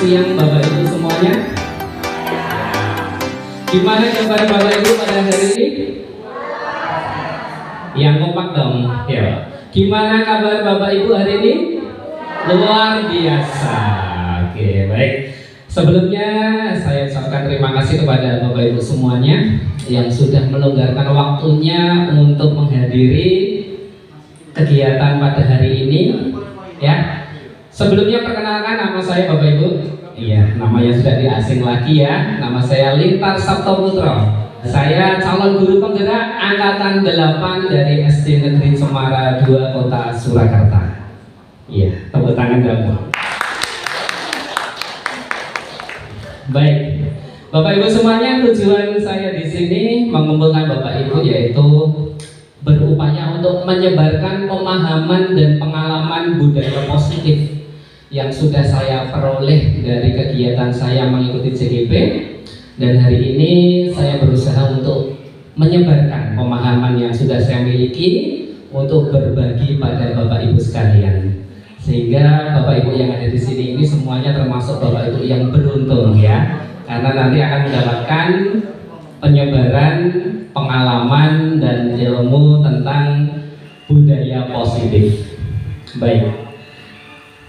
siang Bapak Ibu semuanya. Gimana kabar Bapak Ibu pada hari ini? Yang kompak dong, ya. Gimana kabar Bapak Ibu hari ini? Luar biasa. Oke, baik. Sebelumnya saya ucapkan terima kasih kepada Bapak Ibu semuanya yang sudah melonggarkan waktunya untuk menghadiri kegiatan pada hari ini, ya. Sebelumnya perkenalkan nama saya Bapak Ibu. Iya, namanya sudah tidak asing lagi ya. Nama saya Lintar Sabtoputro. Saya calon guru penggerak angkatan 8 dari SD Negeri Cemara 2 Kota Surakarta. Iya, tepuk tangan dulu. Baik, Bapak Ibu semuanya, tujuan saya di sini mengumpulkan Bapak Ibu yaitu berupaya untuk menyebarkan pemahaman dan pengalaman budaya positif yang sudah saya peroleh dari kegiatan saya mengikuti JGP, dan hari ini saya berusaha untuk menyebarkan pemahaman yang sudah saya miliki untuk berbagi pada Bapak Ibu sekalian, sehingga Bapak Ibu yang ada di sini ini semuanya termasuk Bapak Ibu yang beruntung ya, karena nanti akan mendapatkan penyebaran pengalaman dan ilmu tentang budaya positif. Baik,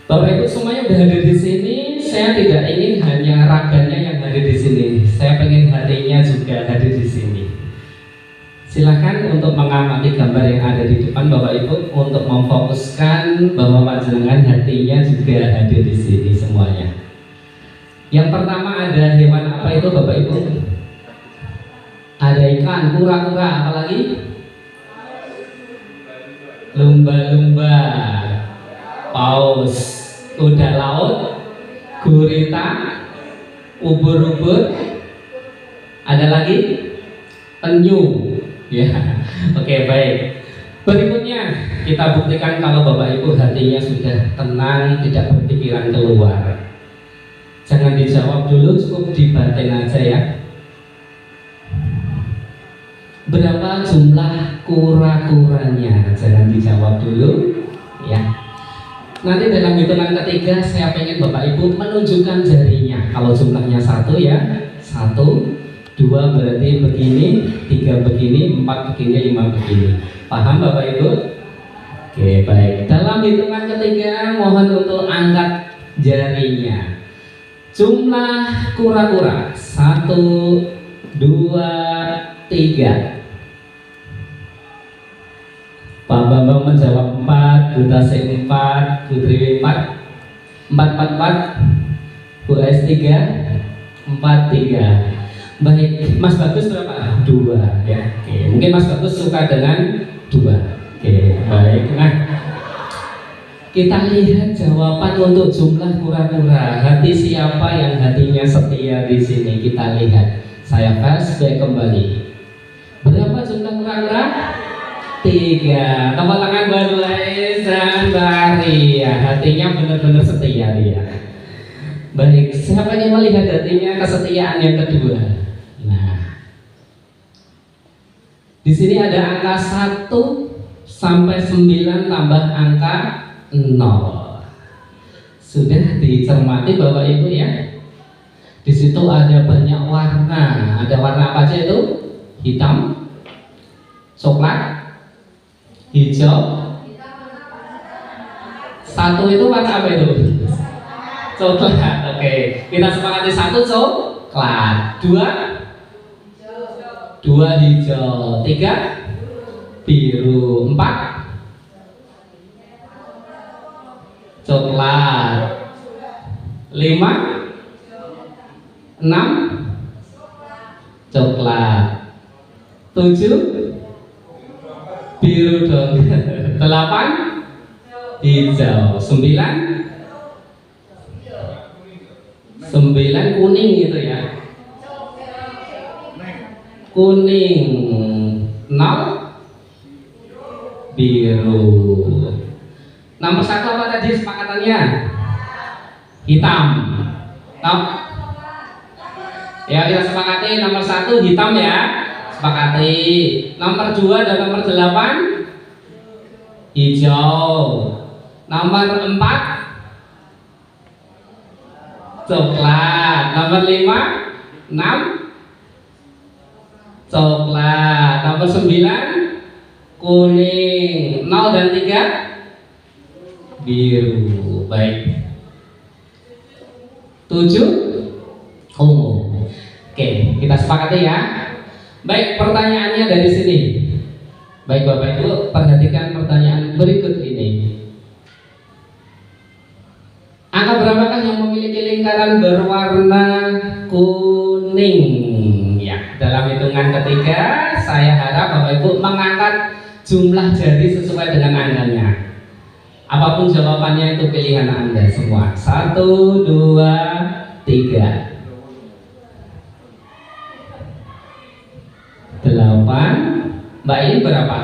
Bapak Ibu semuanya udah hadir di sini. Saya tidak ingin hanya raganya yang hadir di sini. Saya pengen hatinya juga hadir di sini. Silakan untuk mengamati gambar yang ada di depan Bapak Ibu untuk memfokuskan bahwa panjenengan hatinya juga hadir di sini semuanya. Yang pertama ada hewan apa itu Bapak Ibu? Ada ikan, kura-kura, apalagi? Lumba-lumba, paus, kuda laut, gurita, ubur-ubur, ada lagi penyu. Ya, oke, baik. Berikutnya kita buktikan kalau Bapak Ibu hatinya sudah tenang, tidak berpikiran keluar. Jangan dijawab dulu, cukup dibatin aja ya. Berapa jumlah kura-kuranya? Jangan dijawab dulu ya. Nanti dalam hitungan ketiga saya pengen Bapak Ibu menunjukkan jarinya. Kalau jumlahnya 1 ya, 1, 2 berarti begini, 3 begini, 4 begini, 5 begini. Paham Bapak Ibu? Oke, baik. Dalam hitungan ketiga mohon untuk angkat jarinya. Jumlah kura-kura 1, 2, 3. Pak Bambang menjawab 4, Bu Tasik 4, Bu Triwi 4, 4, Bu S 3, 4, 3. Baik, Mas Bagus berapa? 2 ya. Oke, mungkin Mas Bagus suka dengan 2. Oke, baik. Nah, kita lihat jawaban untuk jumlah kura-kura. Hati siapa yang hatinya setia di sini? Kita lihat. Saya flashback kembali. Berapa jumlah kura-kura? 3. Tepuk tangan buat Laisan Bari ya, hatinya benar-benar setia dia. Baik, siapa yang melihat hatinya kesetiaan yang kedua? Nah, di sini ada angka 1 sampai 9 tambah angka 0. Sudah dicermati Bapak Ibu ya. Di situ ada banyak warna. Ada warna apa aja itu? Hitam, coklat, hijau. 1 itu warna apa itu? Coklat. Oke, kita sepakati 1 coklat, 2 hijau, 3 biru, 4 coklat, 5 6 coklat, 7 biru dong, 8 hijau, 9 kuning gitu ya, kuning, 0 biru. Nomor 1 apa tadi sepakatannya? Hitam. Ya, kita sepakati nomor 1 hitam ya. Sepakati. Nomor 2 dan nomor 8 hijau. Nomor 4 Coklat. Nomor 5, 6, coklat. Nomor 9, kuning. 0 dan 3, biru. Baik. 7, ungu. Oke, kita sepakati ya. Baik, pertanyaannya dari sini. Baik Bapak Ibu, perhatikan pertanyaan berikut ini. Angka berapakah yang memiliki lingkaran berwarna kuning? Ya, dalam hitungan ketiga, saya harap Bapak Ibu mengangkat jumlah jari sesuai dengan angkanya. Apapun jawabannya itu pilihan Anda semua. 1, 2, 3. 8. Mbak ini berapa?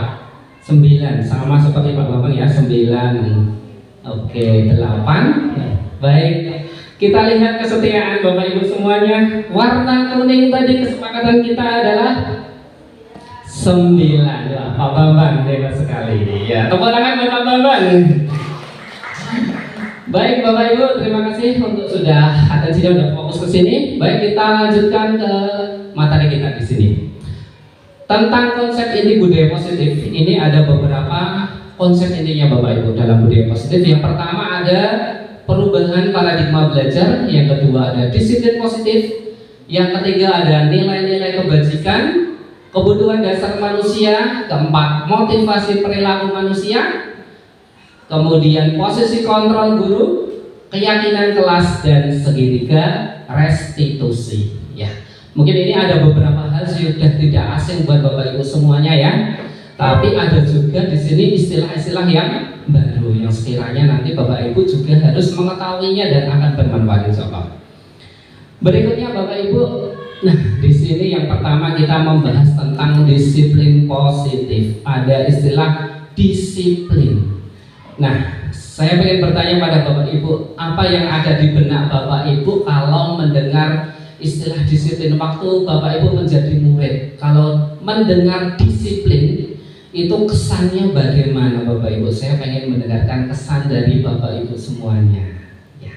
9. Sama seperti Pak Bambang ya, 9. Oke, 8. Baik, kita lihat kesetiaan Bapak Ibu semuanya. Warna kuning tadi kesepakatan kita adalah 9. Wah, Pak Bambang hebat sekali. Ya, tepuk tangan buat Pak Bambang. Baik Bapak Ibu, terima kasih untuk sudah atensinya sudah fokus ke sini. Baik, kita lanjutkan ke materi kita di sini. Tentang konsep ini budaya positif, ini ada beberapa konsep intinya Bapak Ibu dalam budaya positif. Yang pertama ada perubahan paradigma belajar, yang kedua ada disiplin positif, yang ketiga ada nilai-nilai kebajikan, kebutuhan dasar manusia, keempat motivasi perilaku manusia, kemudian posisi kontrol guru, keyakinan kelas, dan segitiga restitusi. Ya. Mungkin ini ada beberapa hal sudah tidak asing buat Bapak Ibu semuanya ya. Tapi ada juga di sini istilah-istilah yang baru yang sekiranya nanti Bapak Ibu juga harus mengetahuinya dan akan bermanfaat insyaallah. Berikutnya Bapak Ibu, nah di sini yang pertama kita membahas tentang disiplin positif. Ada istilah disiplin. Nah, saya ingin bertanya pada Bapak Ibu, apa yang ada di benak Bapak Ibu kalau mendengar istilah disiplin waktu Bapak Ibu menjadi murid? Kalau mendengar disiplin itu kesannya bagaimana Bapak Ibu? Saya pengen mendengarkan kesan dari Bapak Ibu semuanya. Ya.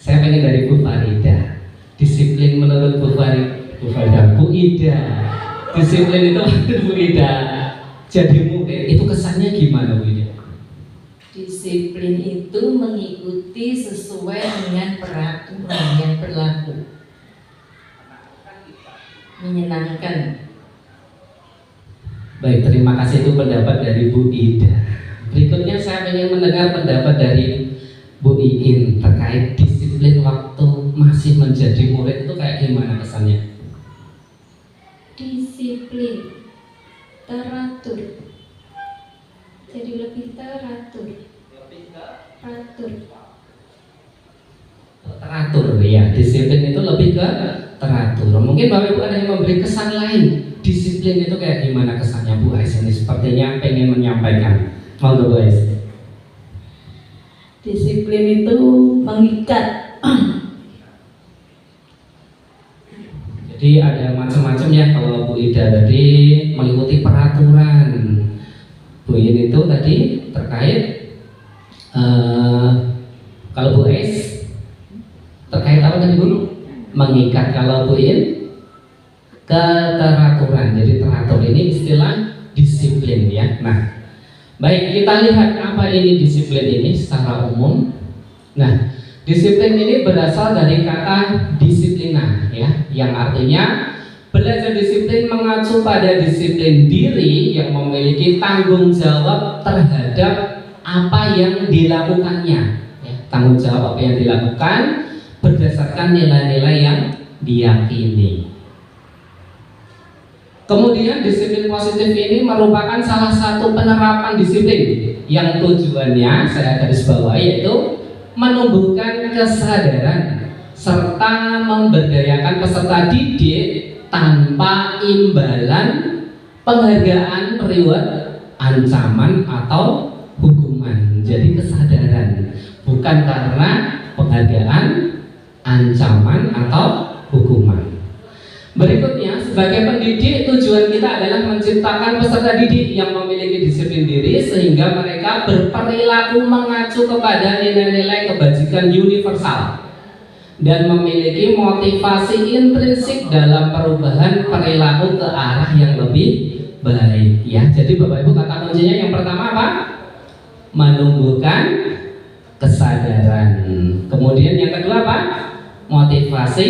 Saya pengen dari Bu Farida. Disiplin menurut Bu Farida, Bu Ida. Disiplin itu Bu Ida jadi murid itu kesannya gimana Bu Ida? Disiplin itu mengikuti sesuai dengan peraturan yang berlaku. Menyenangkan. Baik, terima kasih, itu pendapat dari Bu Ida. Berikutnya saya ingin mendengar pendapat dari Bu Iin terkait disiplin waktu masih menjadi murid itu kayak gimana kesannya? Disiplin, teratur. Jadi lebih teratur. Teratur ya, disiplin itu lebih ke teratur. Mungkin Bapak Ibu ada yang memberi kesan lain. Disiplin itu kayak gimana kesannya Bu Ais? Ini sepertinya pengen menyampaikan. Monggo Bu Ais. Disiplin itu mengikat. Jadi ada macam-macam ya. Kalau Bu Ida tadi mengikuti peraturan, Bu Iin itu tadi terkait kalau Bu Ais terkait apa tadi Bu? Mengikat. Kalau Bu Iin keteraturan. Jadi teratur ini istilah disiplin ya. Nah, baik, kita lihat apa ini disiplin ini secara umum. Nah, disiplin ini berasal dari kata disiplina ya, yang artinya belajar disiplin mengacu pada disiplin diri yang memiliki tanggung jawab terhadap apa yang dilakukannya ya, tanggung jawab apa yang dilakukan berdasarkan nilai-nilai yang diyakini. Kemudian disiplin positif ini merupakan salah satu penerapan disiplin yang tujuannya saya garis bawahi yaitu menumbuhkan kesadaran serta memberdayakan peserta didik tanpa imbalan, penghargaan, reward, ancaman atau hukuman. Jadi kesadaran, bukan karena penghargaan, ancaman atau hukuman. Berikutnya, sebagai pendidik tujuan kita adalah menciptakan peserta didik yang memiliki disiplin diri sehingga mereka berperilaku mengacu kepada nilai-nilai kebajikan universal. dan memiliki motivasi intrinsik dalam perubahan perilaku ke arah yang lebih baik ya. Jadi Bapak Ibu, kata kuncinya yang pertama apa? Menumbuhkan kesadaran. Kemudian yang kedua apa? Motivasi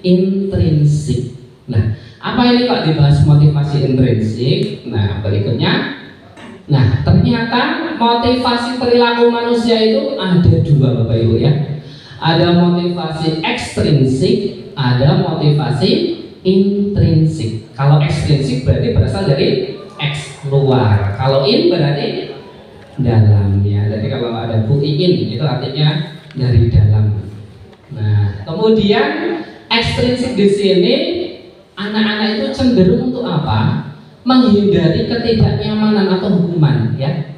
intrinsik. Nah, apa ini kok dibahas motivasi intrinsik? Nah, berikutnya. Nah, ternyata motivasi perilaku manusia itu ada dua Bapak Ibu ya. Ada motivasi ekstrinsik, ada motivasi intrinsik. Kalau ekstrinsik berarti berasal dari eks, luar. Kalau in berarti dalamnya. Jadi kalau ada Bu Iin itu artinya dari dalam. Nah, kemudian ekstrinsik di sini anak-anak itu cenderung untuk apa? Menghindari ketidaknyamanan atau hukuman ya.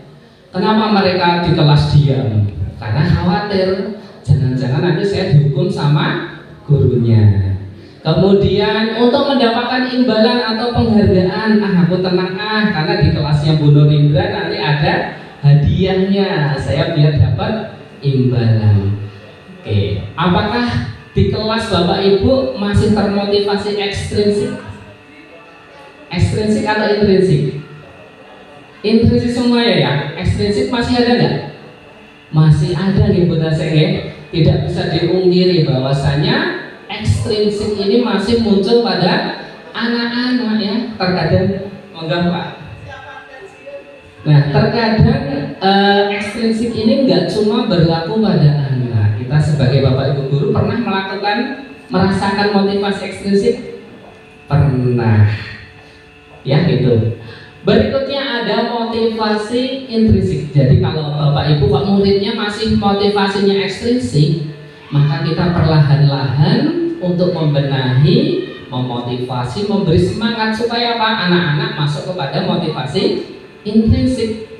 Kenapa mereka di kelas diam? Karena khawatir jangan-jangan nanti saya dihukum sama gurunya. Kemudian untuk mendapatkan imbalan atau penghargaan, aku tenang karena di kelasnya Bu Nurindra nanti ada hadiahnya, saya biar dapat imbalan. Oke, apakah di kelas Bapak Ibu masih termotivasi ekstrinsik? Ekstrinsik atau intrinsik? Intrinsik semuanya ya. Ekstrinsik masih ada nggak? Masih ada nih Bu Taseng. Tidak bisa diungkiri bahwasanya ekstrinsik ini masih muncul pada anak-anak ya. Terkadang monggo Pak. Nah, terkadang ekstrinsik ini nggak cuma berlaku pada anak. Kita sebagai Bapak Ibu guru pernah merasakan motivasi ekstrinsik? Pernah. Ya gitu. Berikutnya ada motivasi intrinsik. Jadi kalau Bapak Ibu Pak muridnya masih motivasinya ekstrinsik, maka kita perlahan-lahan untuk membenahi, memotivasi, memberi semangat supaya apa? Anak-anak masuk kepada motivasi intrinsik.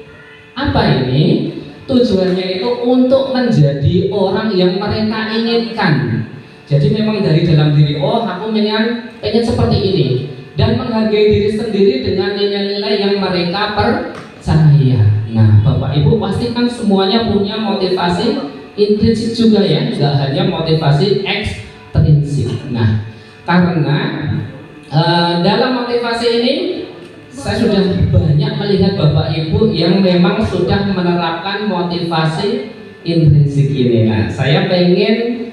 Apa ini? Tujuannya itu untuk menjadi orang yang mereka inginkan. Jadi memang dari dalam diri, oh aku pengen seperti ini, dan menghargai diri sendiri dengan nilai-nilai yang mereka percaya. Nah, Bapak Ibu pastikan semuanya punya motivasi intrinsik juga ya, nggak hanya motivasi ekstrinsik. Nah, karena dalam motivasi ini saya sudah banyak melihat Bapak Ibu yang memang sudah menerapkan motivasi intrinsik ini. Nah, saya pengen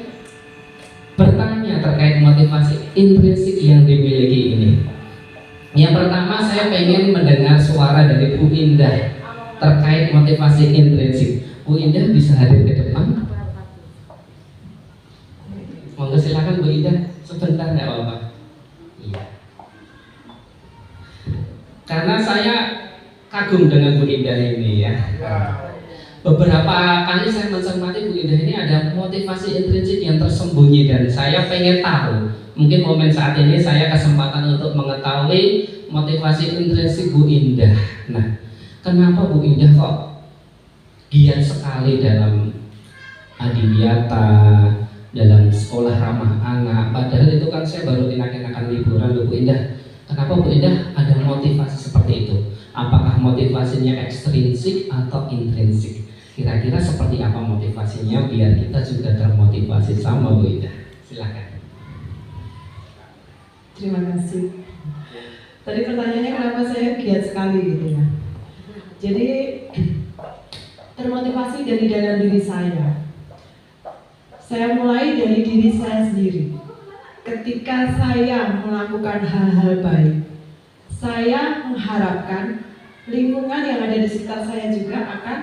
bertanya terkait motivasi intrinsik yang dimiliki ini. Yang pertama, saya pengen mendengar suara dari Bu Indah terkait motivasi intrinsik. Bu Indah bisa hadir ke depan? Monggo silakan Bu Indah, sebentar nggak apa-apa. Iya. Karena saya kagum dengan Bu Indah ini ya. Beberapa kali saya mencermati Bu Indah ini ada motivasi intrinsik yang tersembunyi dan saya pengen tahu. Mungkin momen saat ini saya kesempatan untuk mengetahui motivasi intrinsik Bu Indah. Nah, kenapa Bu Indah kok giat sekali dalam adiwiyata, dalam sekolah ramah anak? Padahal itu kan saya baru enak-enakan liburan loh Bu Indah. Kenapa Bu Indah ada motivasi seperti itu? Apakah motivasinya ekstrinsik atau intrinsik? Kira-kira seperti apa motivasinya biar kita juga termotivasi sama Bu Indah? Silakan. Terima kasih. Tadi pertanyaannya kenapa saya giat sekali gitu ya. Jadi termotivasi dari dalam diri saya. Saya mulai dari diri saya sendiri. Ketika saya melakukan hal-hal baik, saya mengharapkan lingkungan yang ada di sekitar saya juga akan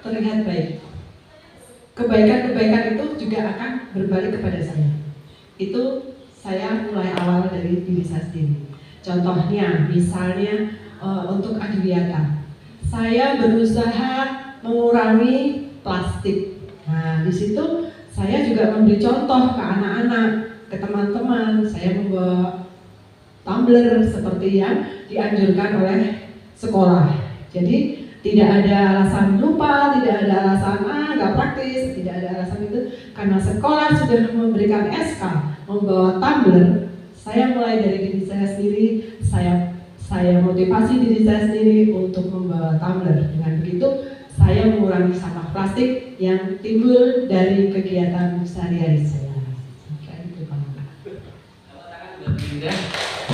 terlihat baik. Kebaikan-kebaikan itu juga akan berbalik kepada saya. Itu saya mulai awal dari diri saya sendiri. Contohnya, misalnya untuk adiwiyata, saya berusaha mengurangi plastik. Nah, di situ saya juga memberi contoh ke anak-anak, ke teman-teman. Saya membawa tumbler seperti yang dianjurkan oleh sekolah. Jadi tidak ada alasan lupa, tidak ada alasan nggak praktis, tidak ada alasan itu. Karena sekolah sudah memberikan SK membawa tumbler, saya mulai dari diri saya sendiri, saya motivasi diri saya sendiri untuk membawa tumbler. Dengan begitu, saya mengurangi sampah plastik yang timbul dari kegiatan sehari-hari saya.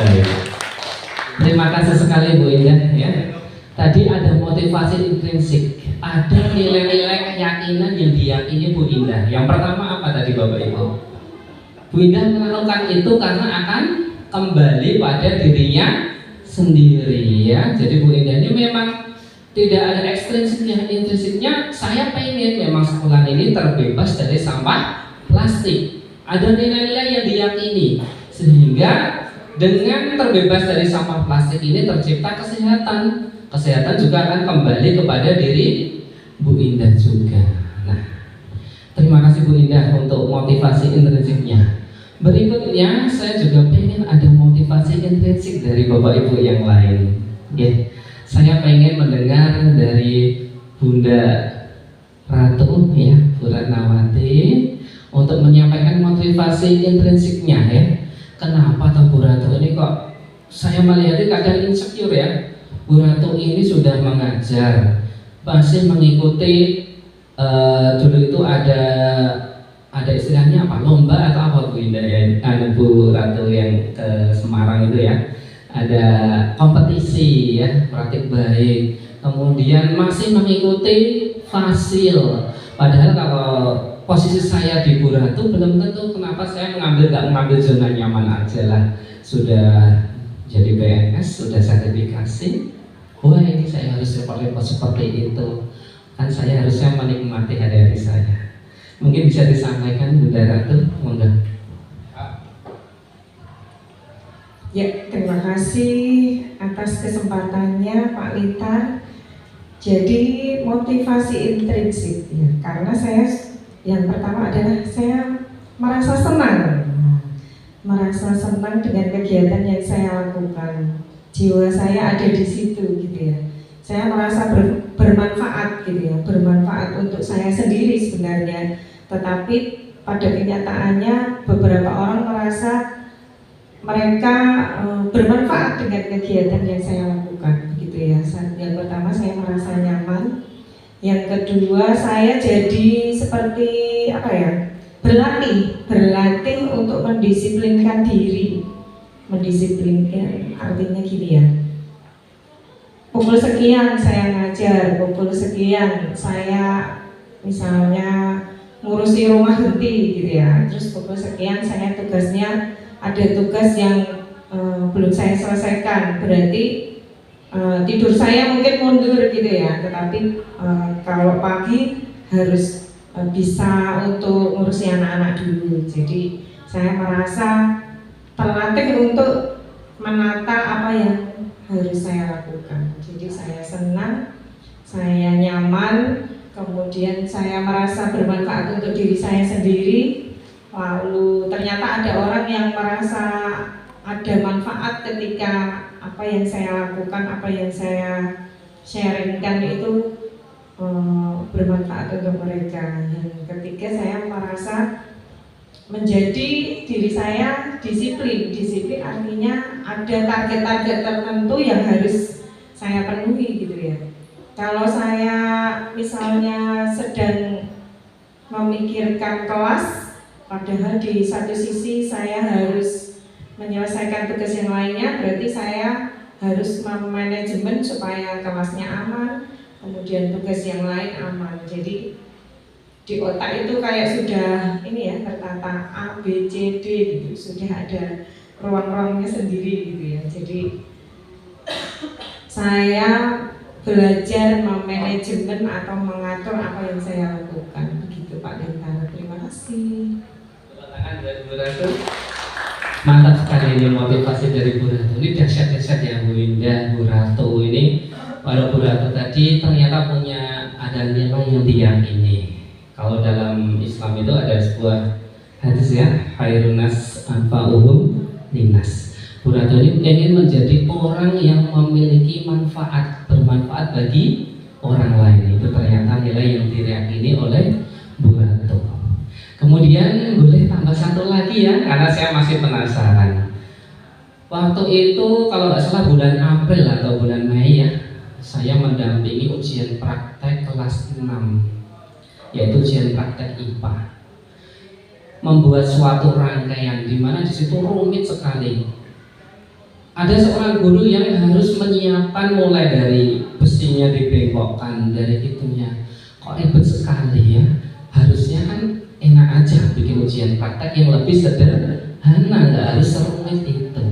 Baik. Terima kasih sekali Bu Indah ya. Tadi ada motivasi intrinsik, ada nilai-nilai keyakinan yang diyakini Bu Indah. Yang pertama apa tadi Bapak Ibu? Bu Indah melakukan itu karena akan kembali pada dirinya sendiri ya. Jadi Bu Indah ini memang tidak ada ekstrinsiknya, intrinsiknya. Saya pengen memang sekolah ini terbebas dari sampah plastik. Ada nilai-nilai yang diyakini sehingga dengan terbebas dari sampah plastik ini tercipta kesehatan. Kesehatan juga akan kembali kepada diri Bu Indah juga. Nah, terima kasih Bu Indah untuk motivasi intrinsiknya. Berikutnya saya juga pengen ada motivasi intrinsik dari Bapak Ibu yang lain. Ya, saya pengen mendengar dari Bunda Ratu ya, Bu Ratnawati untuk menyampaikan motivasi intrinsiknya ya. Kenapa Bu Ratu ini kok saya melihatnya kadang insecure ya. Bu Ratu ini sudah mengajar, masih mengikuti dulu itu ada istilahnya apa, lomba atau apa Bu Indah ya, Bu Ratu yang ke Semarang itu ya, ada kompetisi ya, praktik baik, kemudian masih mengikuti fasil. Padahal kalau posisi saya di Bu Ratu belum tentu, kenapa saya nggak mengambil zona nyaman aja lah, sudah jadi PNS, sudah sertifikasi, wah ini saya harus seperti itu, kan saya harusnya menikmati hari-hari saya. Mungkin bisa disampaikan Bunda Ratu, monggo. Ya, terima kasih atas kesempatannya Pak Lita. Jadi motivasi intrinsik ya, karena saya yang pertama adalah saya merasa senang dengan kegiatan yang saya lakukan. Jiwa saya ada di situ gitu ya. Saya merasa bermanfaat gitu ya, bermanfaat untuk saya sendiri sebenarnya. Tetapi pada kenyataannya beberapa orang merasa mereka bermanfaat dengan kegiatan yang saya lakukan gitu ya. Yang pertama saya merasa nyaman. Yang kedua saya jadi seperti apa ya, berlatih untuk mendisiplinkan diri. Mendisiplinkan artinya gini ya, pukul sekian saya ngajar, pukul sekian saya misalnya ngurusi rumah henti gitu ya, terus pukul sekian saya tugasnya ada tugas yang belum saya selesaikan, berarti tidur saya mungkin mundur gitu ya, tetapi kalau pagi harus bisa untuk ngurusi anak-anak dulu. Jadi saya merasa terlatih untuk menata apa yang harus saya lakukan. Jadi saya senang, saya nyaman, kemudian saya merasa bermanfaat untuk diri saya sendiri. Lalu ternyata ada orang yang merasa ada manfaat ketika apa yang saya lakukan, apa yang saya sharingkan itu bermanfaat untuk mereka. Yang ketiga saya merasa menjadi diri saya disiplin. Disiplin artinya ada target-target tertentu yang harus saya penuhi gitu ya. Kalau saya misalnya sedang memikirkan kelas, padahal di satu sisi saya harus menyelesaikan tugas yang lainnya, berarti saya harus memanajemen supaya kelasnya aman, kemudian tugas yang lain aman. Jadi di otak itu kayak sudah ini ya, tertata A, B, C, D gitu, sudah ada ruang-ruangnya sendiri gitu ya. Jadi saya belajar memanajemen atau mengatur apa yang saya lakukan begitu Pak Lintara. Terima kasih. Pertanyaan dari Bu Ratu. Mantap sekali ini motivasi dari Bu Ratu. Ini dahsyat-dahsyat ya Bu Indah, Bu Ratu ini. Kalau Bu Ratu tadi ternyata punya ada nilai yang diyakini. Kalau dalam Islam itu ada sebuah hadis ya, khairun nas anfa'uhum linnas. Bu Ratu ini ingin menjadi orang yang memiliki manfaat, bermanfaat bagi orang lain. Itu ternyata nilai yang diyakini oleh Bu Ratu. Kemudian boleh tambah satu lagi ya, karena saya masih penasaran. Waktu itu kalau nggak salah bulan April atau bulan Mei ya, saya mendampingi ujian praktek kelas 6, yaitu ujian praktek IPA. Membuat suatu rangkaian di mana di situ rumit sekali. Ada seorang guru yang harus menyiapkan mulai dari besinya dibengkokkan, dari itunya. Kok ribet sekali ya? Harusnya kan enak aja bikin ujian praktek yang lebih sederhana, nggak harus serumit itu.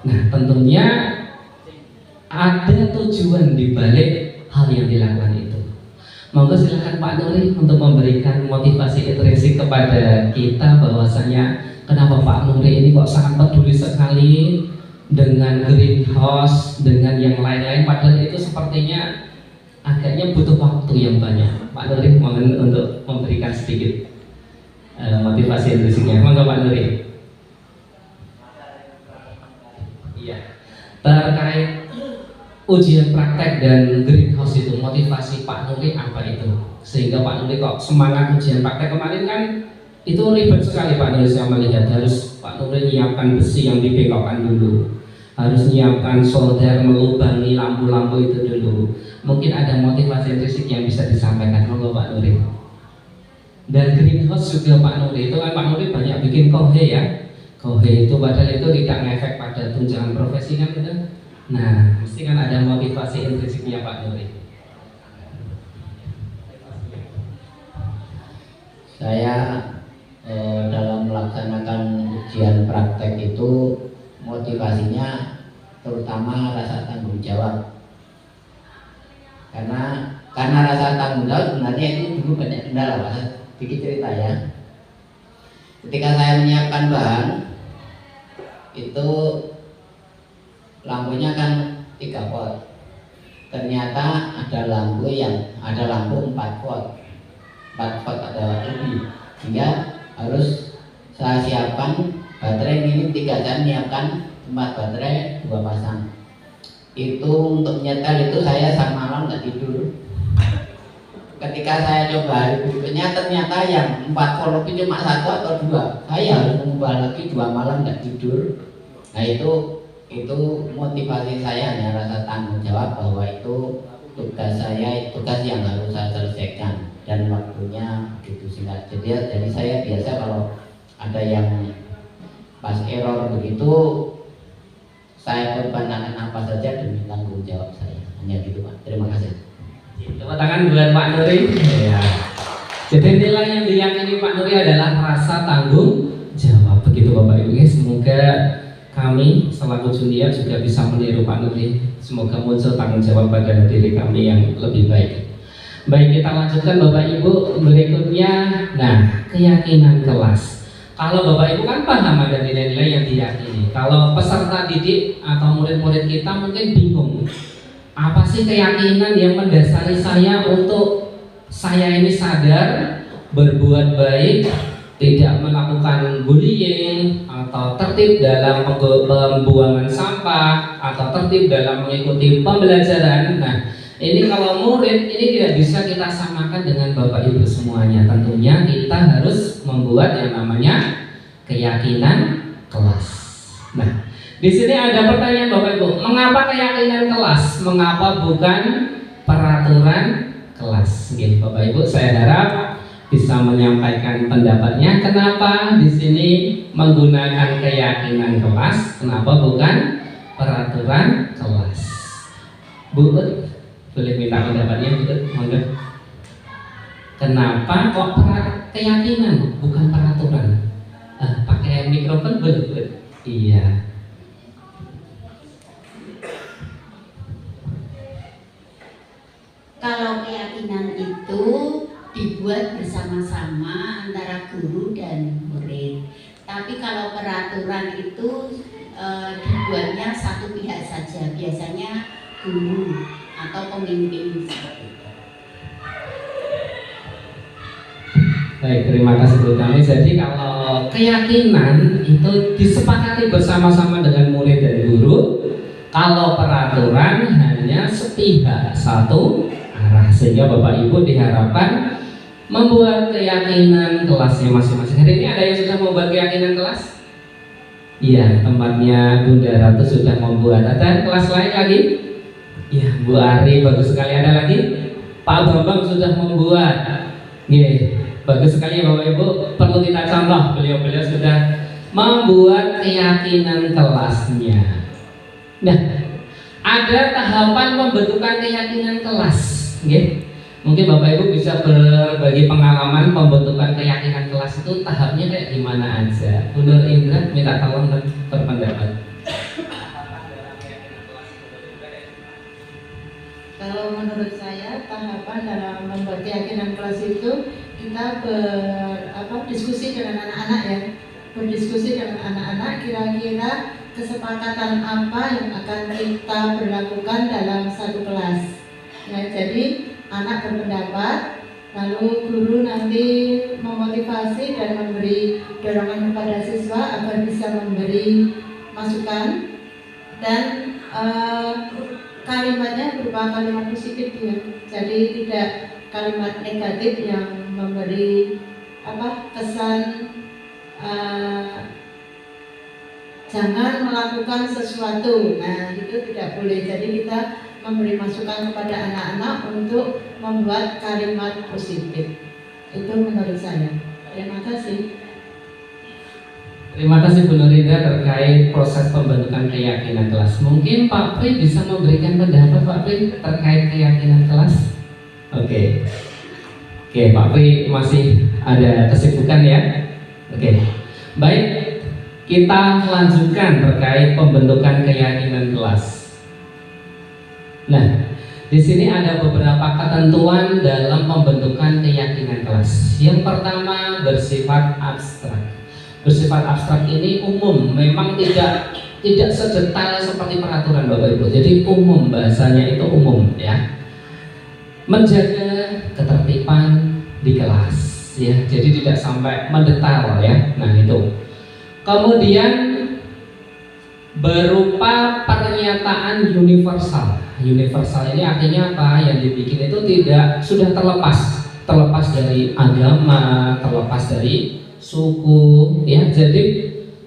Nah, tentunya ada tujuan di balik hal yang dilakukan itu. Monggo silakan Pak Nuri untuk memberikan motivasi intrinsik kepada kita bahwasanya kenapa Pak Nuri ini kok sangat peduli sekali dengan greenhouse, dengan yang lain-lain, padahal itu sepertinya agaknya butuh waktu yang banyak. Pak Nuri mohon untuk memberikan sedikit motivasi intrinsik-nya. Monggo Pak Nuri. Iya. Terkait ujian praktek dan greenhouse itu, motivasi Pak Nuri apa itu? Sehingga Pak Nuri kok semangat ujian praktek kemarin kan itu ribet sekali Pak Nuri, saya melihat harus Pak Nuri nyiapkan besi yang dibengkokkan dulu, harus nyiapkan solder melubangi lampu-lampu itu dulu. Mungkin ada motivasi intrinsik yang bisa disampaikan, monggo Pak Nuri. Dan greenhouse juga Pak Nuri, itu kan Pak Nuri banyak bikin kohe ya. Kohe itu padahal itu tidak ngefek pada tunjangan profesi kan itu. Nah, mesti kan ada motivasi intrinsiknya Pak Nuri. Saya dalam melaksanakan ujian praktek itu motivasinya terutama rasa tanggung jawab. Karena rasa tanggung jawab sebenarnya itu dulu banyak kendala, Pak. Sedikit cerita ya. Ketika saya menyiapkan bahan itu lampunya kan 3 volt. Ternyata ada lampu 4 volt. 4 volt ada lebih. Sehingga harus saya siapkan baterai minim 3 jam, menyiapkan 4 baterai 2 pasang. Itu untuk nyetel itu saya satu malam nggak tidur. Ketika saya coba hari berikutnya ternyata yang 4 volt itu cuma 1 atau 2. Saya harus mengubah lagi 2 malam nggak tidur. Nah itu motivasi saya, hanya rasa tanggung jawab bahwa itu tugas saya, tugas yang harus saya selesaikan dan waktunya begitu singkat. Jadi saya biasa kalau ada yang pas error begitu saya korbankan apa saja demi tanggung jawab saya. Hanya gitu Pak. Terima kasih. Tepuk tangan buat Pak Nuri. Ya. Jadi nilai yang diyakini Pak Nuri adalah rasa tanggung jawab. Begitu Bapak Ibu. Semoga kami selaku junior juga bisa meniru Pak Nuri. Semoga muncul tanggung jawab pada diri kami yang lebih baik. Baik, kita lanjutkan Bapak Ibu berikutnya. Nah, keyakinan kelas. Kalau Bapak Ibu kan paham ada nilai-nilai yang diyakini. Kalau peserta didik atau murid-murid kita mungkin bingung. Apa sih keyakinan yang mendasari saya untuk saya ini sadar, berbuat baik, tidak melakukan bullying, atau tertib dalam pembuangan sampah, atau tertib dalam mengikuti pembelajaran. Nah, ini kalau murid ini tidak bisa kita samakan dengan Bapak Ibu semuanya. Tentunya kita harus membuat yang namanya keyakinan kelas. Nah, di sini ada pertanyaan Bapak Ibu, mengapa keyakinan kelas? Mengapa bukan peraturan kelas? Gitu, Bapak Ibu, saya harap bisa menyampaikan pendapatnya. Kenapa di sini menggunakan keyakinan kelas? Kenapa bukan peraturan kelas? Bu, boleh minta pendapatnya, Bu? Monggo. Kenapa kok keyakinan bukan peraturan? Pakai mikrofon, Bu? Iya. Kalau keyakinan itu dibuat bersama-sama antara guru dan murid. Tapi kalau peraturan itu dibuatnya satu pihak saja, biasanya guru atau pemimpin seperti itu. Baik, terima kasih Bu kami. Jadi kalau keyakinan itu disepakati bersama-sama dengan murid dan guru. Kalau peraturan hanya sepihak, satu arah, sehingga Bapak Ibu diharapkan membuat keyakinan kelasnya masing-masing. Hari ini ada yang sudah membuat keyakinan kelas? Iya, tempatnya Bunda Ratu sudah membuat. Ada kelas lain lagi? Iya, Bu Ari bagus sekali. Ada lagi? Pak Bambang sudah membuat. Iya, bagus sekali ya Bapak Ibu. Perlu kita contoh, beliau-beliau sudah membuat keyakinan kelasnya. Nah, ada tahapan pembentukan keyakinan kelas. Nggih. Mungkin Bapak Ibu bisa berbagi pengalaman pembentukan keyakinan kelas itu tahapnya kayak gimana aja. Bu Nur Indra minta tolong berpendapat. Kalau menurut saya tahapan dalam membuat keyakinan kelas itu kita diskusi dengan anak-anak ya, berdiskusi dengan anak-anak kira-kira kesepakatan apa yang akan kita berlakukan dalam satu kelas. Ya, jadi anak berpendapat, lalu guru nanti memotivasi dan memberi dorongan kepada siswa agar bisa memberi masukan dan kalimatnya berupa kalimat positif ya. Jadi tidak kalimat negatif yang memberi kesan jangan melakukan sesuatu. Nah, itu tidak boleh. Jadi kita memberi masukan kepada anak-anak untuk membuat kalimat positif. Itu menurut saya. Terima kasih. Terima kasih Bu Nurida terkait proses pembentukan keyakinan kelas. Mungkin Pak Pri bisa memberikan pendapat Pak Pri terkait keyakinan kelas. Oke, Pak Pri masih ada kesibukan ya. Oke, baik, kita lanjutkan terkait pembentukan keyakinan kelas. Nah, di sini ada beberapa ketentuan dalam pembentukan keyakinan kelas. Yang pertama bersifat abstrak. Bersifat abstrak ini umum, memang tidak sedetail seperti peraturan Bapak Ibu. Jadi umum, bahasanya itu umum ya. Menjaga ketertiban di kelas ya. Jadi tidak sampai mendetail ya. Nah, itu. Kemudian berupa pernyataan universal. Universal ini artinya apa? Yang dibikin itu sudah terlepas dari agama, terlepas dari suku ya. Jadi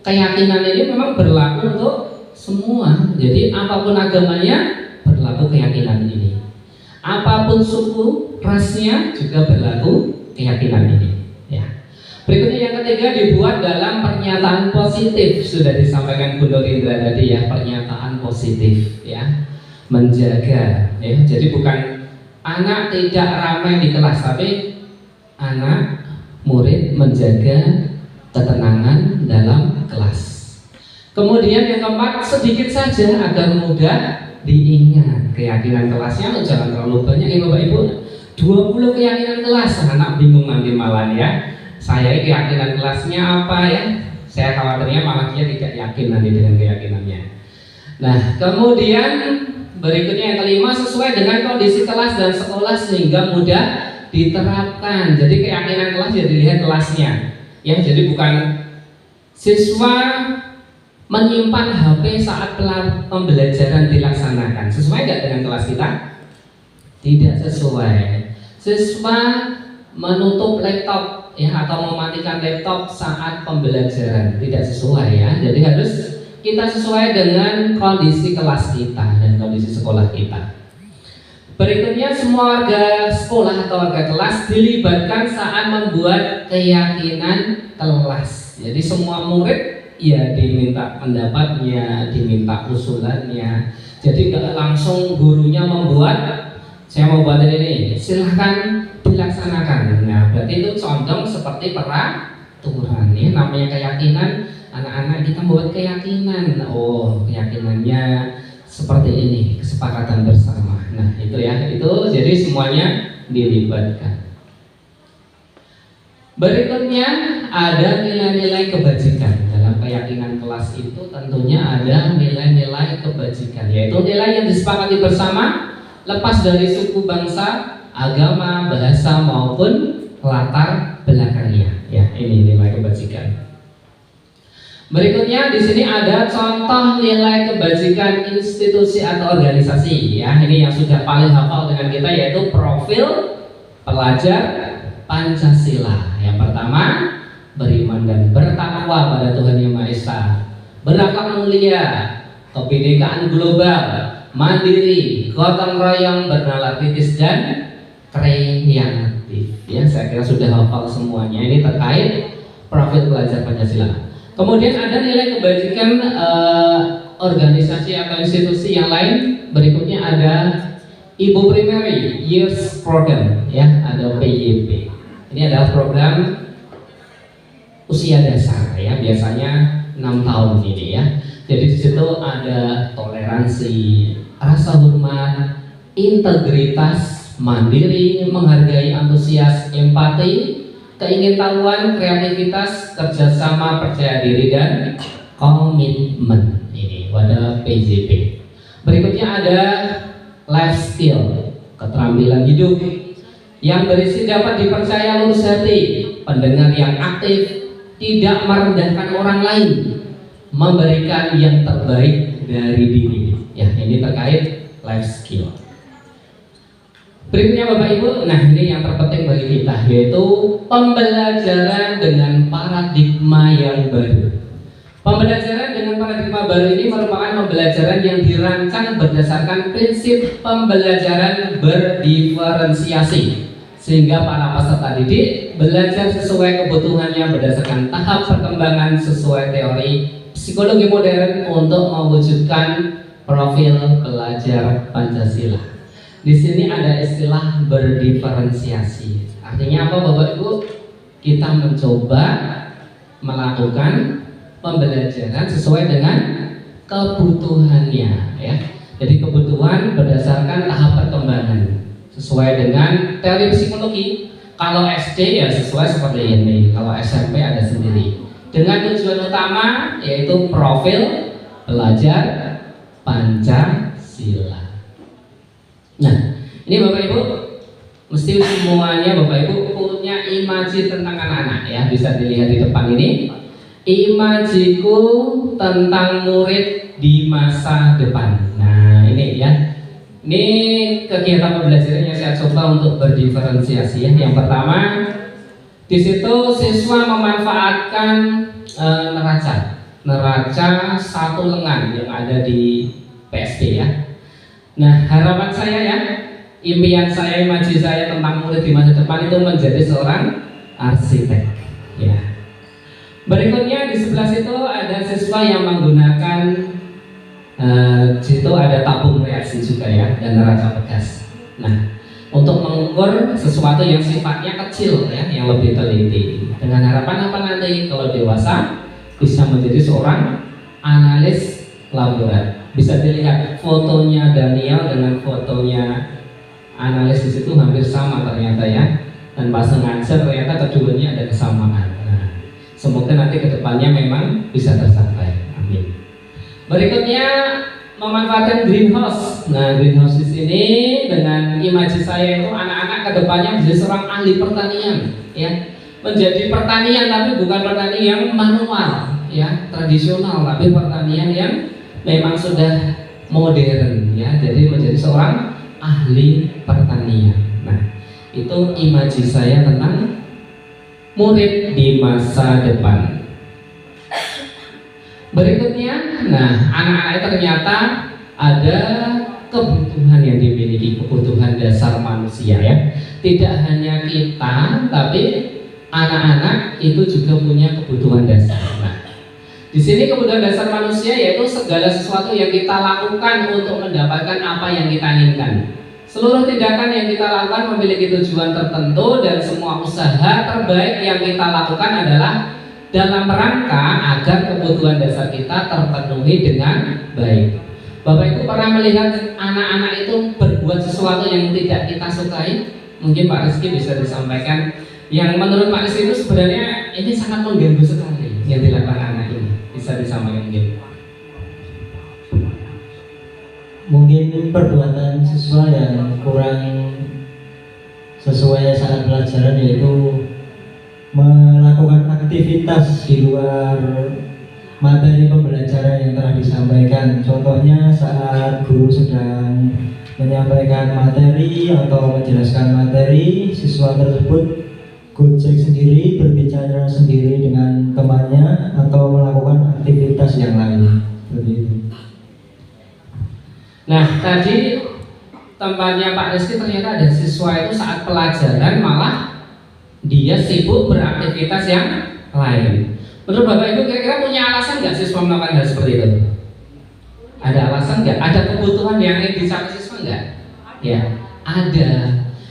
keyakinan ini memang berlaku untuk semua. Jadi apapun agamanya berlaku keyakinan ini. Apapun suku, rasnya juga berlaku keyakinan ini ya. Berikutnya yang ketiga dibuat dalam pernyataan positif. Sudah disampaikan Bu Nur Indra tadi ya, pernyataan positif ya. Menjaga ya. Jadi bukan anak tidak ramai di kelas, tapi anak murid menjaga ketenangan dalam kelas. Kemudian yang keempat, sedikit saja agar mudah diingat. Keyakinan kelasnya jangan terlalu banyak ya Bapak Ibu. 20 keyakinan kelas, anak bingung nanti malah ya. Saya keyakinan kelasnya apa ya? Saya khawatirnya malah dia tidak yakin nanti dengan keyakinannya. Nah, kemudian berikutnya yang kelima, sesuai dengan kondisi kelas dan sekolah sehingga mudah diterapkan. Jadi keyakinan kelas ya dilihat kelasnya ya. Jadi bukan siswa menyimpan HP saat pembelajaran dilaksanakan. Sesuai nggak dengan kelas kita? Tidak sesuai. Siswa menutup laptop ya atau mematikan laptop saat pembelajaran, tidak sesuai ya. Jadi harus kita sesuai dengan kondisi kelas kita dan kondisi sekolah kita. Berikutnya, semua warga sekolah atau warga kelas dilibatkan saat membuat keyakinan kelas. Jadi semua murid ya diminta pendapatnya, diminta usulannya. Jadi nggak langsung gurunya membuat, saya mau buat ini, silahkan dilaksanakan. Nah, berarti itu condong seperti peraturan ya. Namanya keyakinan, anak-anak kita membuat keyakinan. Oh, keyakinannya seperti ini, kesepakatan bersama. Nah, itu ya, itu jadi semuanya dilibatkan. Berikutnya ada nilai-nilai kebajikan. Dalam keyakinan kelas itu tentunya ada nilai-nilai kebajikan, yaitu nilai yang disepakati bersama, lepas dari suku, bangsa, agama, bahasa maupun latar belakangnya. Ya, ini nilai kebajikan. Berikutnya di sini ada contoh nilai kebajikan institusi atau organisasi ya. Ini yang sudah paling hafal dengan kita, yaitu profil pelajar Pancasila. Yang pertama, beriman dan bertakwa pada Tuhan Yang Maha Esa, berakhlak mulia, kebinekaan global, mandiri, gotong royong, bernalar kritis dan kreatif. Ya, saya kira sudah hafal semuanya. Ini terkait profil pelajar Pancasila. Kemudian ada nilai kebajikan organisasi atau institusi yang lain, berikutnya ada Ibu Primary Years Program, ya, ada PYP. Ini adalah program usia dasar, ya, biasanya 6 tahun ini, ya. Jadi di situ ada toleransi, rasa hormat, integritas, mandiri, menghargai, antusias, empati, keingintahuan, kreativitas, kerjasama, percaya diri, dan komitmen. Ini pada PJP. Berikutnya ada life skill, keterampilan hidup yang berisi dapat dipercaya lurus hati, pendengar yang aktif, tidak merendahkan orang lain, memberikan yang terbaik dari diri. Ya, ini terkait life skill. Berikutnya Bapak Ibu, nah ini yang terpenting bagi kita, yaitu pembelajaran dengan paradigma yang baru. Pembelajaran dengan paradigma baru ini merupakan pembelajaran yang dirancang berdasarkan prinsip pembelajaran berdiferensiasi, sehingga para peserta didik belajar sesuai kebutuhannya berdasarkan tahap perkembangan sesuai teori psikologi modern untuk mewujudkan profil pelajar Pancasila. Di sini ada istilah berdiferensiasi. Artinya apa Bapak Ibu? Kita mencoba melakukan pembelajaran sesuai dengan kebutuhannya, ya. Jadi kebutuhan berdasarkan tahap perkembangan sesuai dengan teori psikologi. Kalau SD ya sesuai seperti ini, kalau SMP ada sendiri. Dengan tujuan utama yaitu profil pelajar Pancasila. Nah, ini Bapak Ibu, mesti semuanya Bapak Ibu punya imaji tentang anak-anak, ya. Bisa dilihat di depan ini. Imajiku tentang murid di masa depan. Nah, ini ya. Ini kegiatan pembelajaran yang saya coba untuk berdiferensiasi, ya. Yang pertama, di situ siswa memanfaatkan neraca satu lengan yang ada di PSP, ya. Nah, harapan saya, ya, impian saya, imaji saya tentang murid di masa depan itu menjadi seorang arsitek, ya. Berikutnya di sebelah situ ada siswa yang menggunakan situ ada tabung reaksi juga, ya, dan neraca pegas. Nah, untuk mengukur sesuatu yang sifatnya kecil, ya, yang lebih teliti. Dengan harapan apa nanti kalau dewasa bisa menjadi seorang analis laboratorium. Bisa dilihat fotonya Daniel dengan fotonya analis di situ hampir sama ternyata, ya. Dan pas ngajar ternyata keduanya ada kesamaan. Nah, semoga nanti kedepannya memang bisa tercapai. Amin. Berikutnya memanfaatkan greenhouse. Nah, greenhouse di sini dengan imaji saya itu anak-anak kedepannya menjadi seorang ahli pertanian, ya. Menjadi pertanian tapi bukan pertanian yang manual, ya, tradisional, tapi pertanian yang memang sudah modern, ya. Jadi menjadi seorang ahli pertanian. Nah, itu imaji saya tentang murid di masa depan. Berikutnya, nah, anak-anak ternyata ada kebutuhan yang dimiliki, kebutuhan dasar manusia, ya. Tidak hanya kita, tapi anak-anak itu juga punya kebutuhan dasar. Nah, di sini kebutuhan dasar manusia yaitu segala sesuatu yang kita lakukan untuk mendapatkan apa yang kita inginkan. Seluruh tindakan yang kita lakukan memiliki tujuan tertentu dan semua usaha terbaik yang kita lakukan adalah dalam rangka agar kebutuhan dasar kita terpenuhi dengan baik. Bapak Ibu pernah melihat anak-anak itu berbuat sesuatu yang tidak kita sukai? Mungkin Pak Rizky bisa disampaikan yang menurut Pak Rizky itu sebenarnya ini sangat mengganggu sekali yang dilakukan anak ini. Bisa disampaikan mungkin? Mungkin perbuatan siswa yang kurang sesuai saat pelajaran, yaitu melakukan aktivitas di luar materi pembelajaran yang telah disampaikan. Contohnya saat guru sedang menyampaikan materi atau menjelaskan materi, siswa tersebut gojek sendiri, berbicara sendiri dengan temannya, atau melakukan aktivitas yang lain. Seperti itu. Nah, tadi tempatnya Pak Rizky ternyata ada siswa itu saat pelajaran malah dia sibuk beraktivitas yang lain. Menurut Bapak Ibu kira-kira punya alasan nggak siswa melakukan hal seperti itu? Ada alasan nggak? Ada kebutuhan yang ingin dicapai siswa nggak? Ya, ada.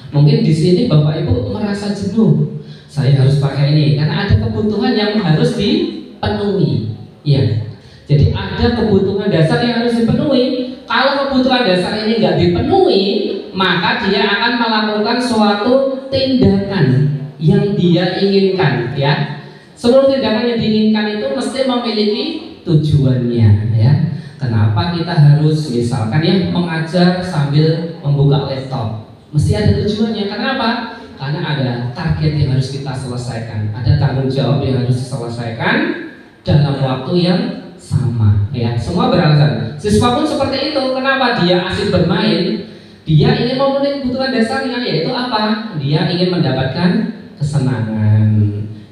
Mungkin di sini Bapak Ibu merasa jenuh. Saya harus pakai ini karena ada kebutuhan yang harus dipenuhi. Ya. Jadi ada kebutuhan dasar yang harus dipenuhi. Kalau kebutuhan dasar ini nggak dipenuhi, maka dia akan melakukan suatu tindakan yang dia inginkan. Ya, seluruh tindakan yang diinginkan itu mesti memiliki tujuannya. Ya, kenapa kita harus misalkan ya mengajar sambil membuka laptop? Mesti ada tujuannya. Kenapa? Karena ada target yang harus kita selesaikan, ada tanggung jawab yang harus diselesaikan dalam waktu yang sama. Ya, semua beralasan. Siswa pun seperti itu. Kenapa dia asik bermain? Dia ingin memenuhi kebutuhan dasarnya, yaitu apa? Dia ingin mendapatkan kesenangan,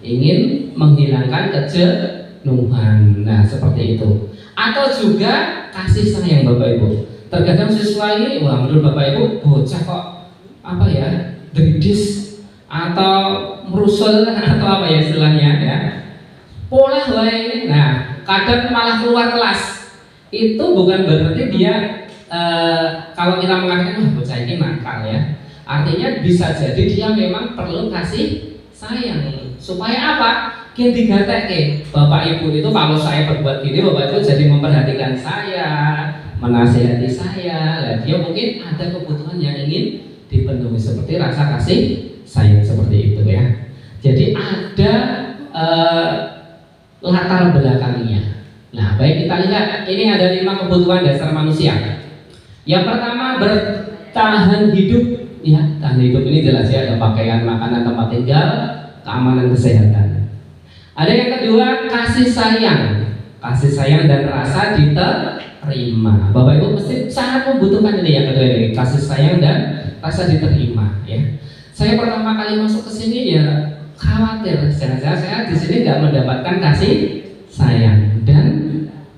ingin menghilangkan kejenuhan. Nah, seperti itu. Atau juga kasih sayang Bapak Ibu. Terkadang siswa ini, wah menurut Bapak Ibu, bocah kok apa ya, dridis atau merusul atau apa ya istilahnya ya, pola wae. Nah, kadang malah keluar kelas. Itu bukan berarti dia kalau kita mengatakan wah bocah ini nakal ya, artinya bisa jadi dia memang perlu kasih sayang. Supaya apa? Yang digatek Bapak Ibu itu, kalau saya berbuat gini Bapak Ibu jadi memperhatikan saya, menasihati saya. Lah dia mungkin ada kebutuhan yang ingin dipenuhi seperti rasa kasih sayang seperti itu ya. Jadi ada latar belakangnya. Nah, baik kita lihat ini ada 5 kebutuhan dasar manusia. Yang pertama bertahan hidup ya. Tahan hidup ini jelas ya, ada pakaian, makanan, tempat tinggal, keamanan, kesehatan. Ada yang kedua kasih sayang. Kasih sayang dan rasa diterima. Bapak Ibu mesti sangat membutuhkan ini yang kedua ini, kasih sayang dan rasa diterima ya. Saya pertama kali masuk ke sini ya khawatir, jangan-jangan saya di sini nggak mendapatkan kasih sayang dan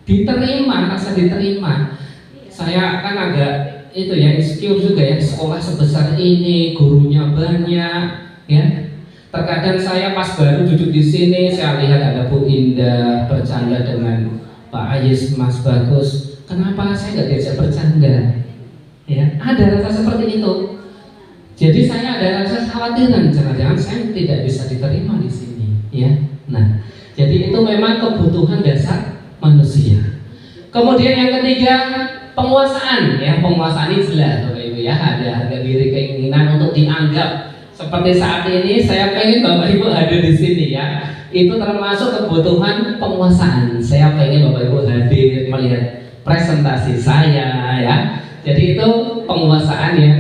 diterima, rasa diterima. Saya kan agak itu ya insecure juga ya, sekolah sebesar ini, gurunya banyak ya. Terkadang saya pas baru duduk di sini, saya lihat ada Bu Indah bercanda dengan Pak Ayis, Mas Bagus. Kenapa saya nggak diajak bercanda? Ya, ada rasa seperti itu. Jadi saya ada rasa khawatiran, jangan-jangan saya tidak bisa diterima di sini, ya. Nah, jadi itu memang kebutuhan dasar manusia. Kemudian yang ketiga penguasaan, ya penguasaan ini jelas, Bapak Ibu ya, ada harga diri, keinginan untuk dianggap. Seperti saat ini saya pengen Bapak Ibu hadir di sini ya. Itu termasuk kebutuhan penguasaan. Saya pengen Bapak Ibu hadir melihat presentasi saya ya. Jadi itu penguasaan yang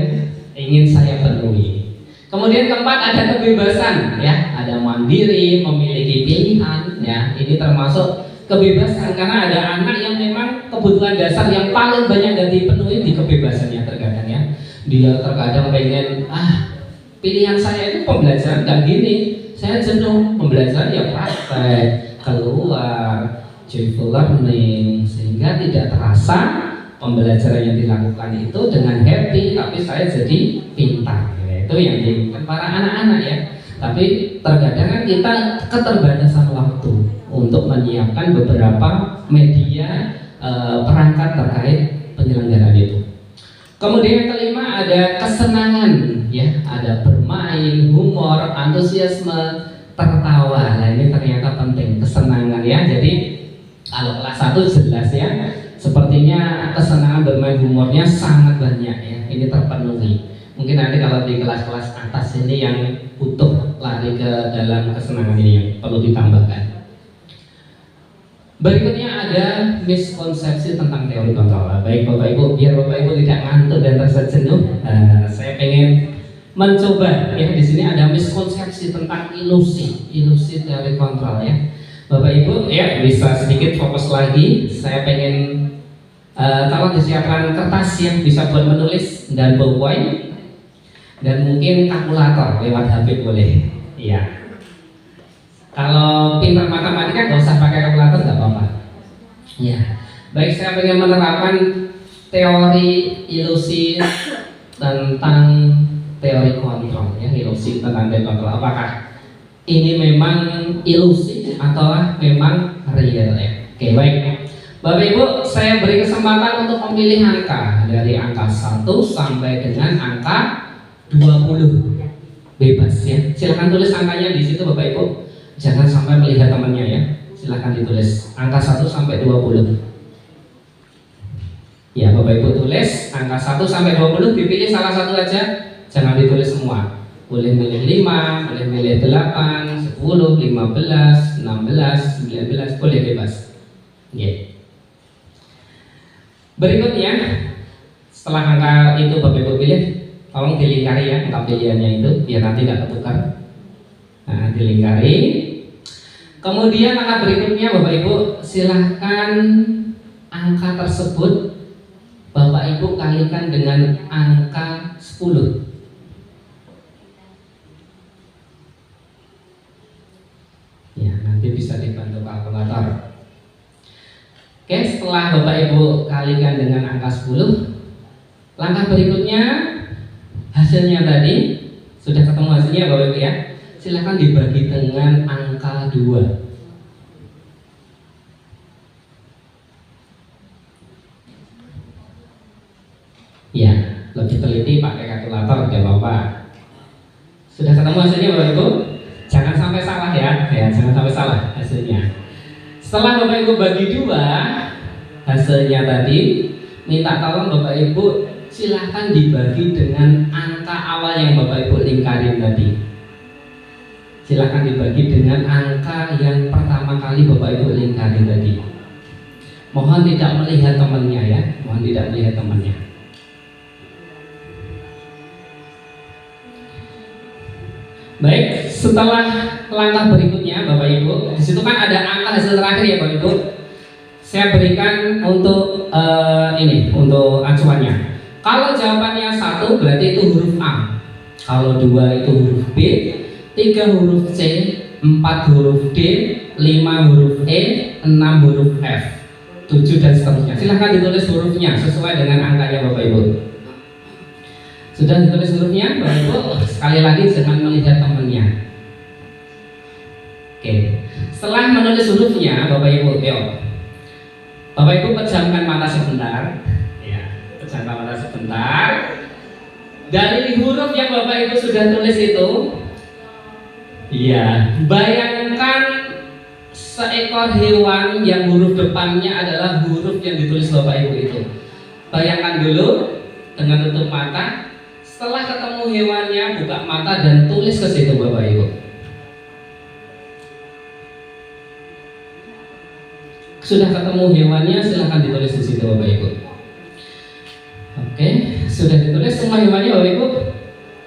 ingin saya penuhi. Kemudian keempat ada kebebasan ya, ada mandiri, memiliki pilihan ya. Ini termasuk kebebasan karena ada anak yang memang kebutuhan dasar yang paling banyak dan dipenuhi di kebebasannya terkadang ya. Dia terkadang pengen pilihan saya itu pembelajaran kayak gini, saya jenuh pembelajaran ya praktek, keluar, joyful learning, sehingga tidak terasa pembelajaran yang dilakukan itu dengan happy, tapi saya jadi pintar. Ya, itu yang diinginkan para anak-anak ya. Tapi terkadang kan kita keterbatasan waktu untuk menyiapkan beberapa media perangkat terkait penyelenggaraan itu. Kemudian yang kelima ada kesenangan ya, ada bermain, humor, antusiasme, tertawa. Nah ini ternyata penting, kesenangan ya. Jadi kalau kelas 1 jelas ya, sepertinya kesenangan bermain, humornya sangat banyak ya. Ini terpenuhi. Mungkin nanti kalau di kelas-kelas atas ini yang butuh lari ke dalam kesenangan ini yang perlu ditambahkan. Berikutnya ada miskonsepsi tentang teori kontrol. Baik Bapak Ibu, biar Bapak Ibu tidak ngantuk dan terasa jenuh, saya pengen mencoba ya, di sini ada miskonsepsi tentang ilusi teori kontrol ya. Bapak Ibu ya bisa sedikit fokus lagi. Saya pengen tolong disiapkan kertas yang bisa buat menulis dan ballpoint dan mungkin kalkulator lewat HP boleh. Iya. Kalau pintar matematika nggak usah pakai kalkulator nggak apa-apa. Ya, baik saya ingin menerapkan teori ilusi tentang teori kontrol ya, ilusi tentang teori kontrol. Apakah ini memang ilusi atau memang real ya? Oke baik. Bapak Ibu, saya beri kesempatan untuk memilih angka dari angka 1 sampai dengan angka 20. Bebas ya. Silahkan tulis angkanya di situ Bapak Ibu. Jangan sampai melihat temannya ya. Silahkan ditulis angka 1 sampai 20. Ya, Bapak Ibu tulis angka 1 sampai 20, dipilih salah satu aja. Jangan ditulis semua. Boleh milih 5, boleh milih 8, 10, 15, 16, 19, boleh bebas. Ya. Berikutnya, setelah angka itu Bapak Ibu pilih, tolong dilingkari ya angka pilihannya itu biar nanti nggak ketukar. Nah, dilingkari. Kemudian angka berikutnya Bapak Ibu silahkan angka tersebut Bapak Ibu kalikan dengan angka 10. Ya, nanti bisa dibantu kalkulator. Oke, setelah Bapak Ibu kalikan dengan angka 10, langkah berikutnya hasilnya tadi sudah ketemu hasilnya Bapak Ibu ya. Silakan dibagi dengan angka 2. Ya, lebih teliti pakai kalkulator tidak apa-apa. Sudah ketemu hasilnya Bapak Ibu? Jangan sampai salah ya, jangan sampai salah hasilnya. Setelah Bapak Ibu bagi 2 hasilnya tadi, minta tolong Bapak Ibu silahkan dibagi dengan angka awal yang Bapak Ibu lingkarin tadi. Silahkan dibagi dengan angka yang pertama kali Bapak Ibu lingkarin tadi. Mohon tidak melihat temannya ya, mohon tidak melihat temannya. Baik, setelah langkah berikutnya Bapak Ibu, di situ kan ada angka hasil terakhir ya Bapak Ibu. Saya berikan untuk ini untuk acuannya. Kalau jawabannya 1 berarti itu huruf A. Kalau 2 itu huruf B, 3 huruf C, 4 huruf D, 5 huruf E, 6 huruf F, 7 dan seterusnya. Silahkan ditulis hurufnya sesuai dengan angkanya Bapak Ibu. Sudah ditulis hurufnya Bapak Ibu? Sekali lagi jangan melihat temannya. Oke. Setelah menulis hurufnya Bapak Ibu, yuk. Bapak Ibu pejamkan mata sebentar. Ya, pejamkan mata sebentar. Dari huruf yang Bapak Ibu sudah tulis itu, ya, bayangkan seekor hewan yang huruf depannya adalah huruf yang ditulis Bapak Ibu itu. Bayangkan dulu dengan tutup mata. Setelah ketemu hewannya, buka mata dan tulis ke situ Bapak Ibu. Sudah ketemu hewannya, silahkan ditulis di situ Bapak Ibu. Oke, sudah ditulis semua hewannya Bapak Ibu.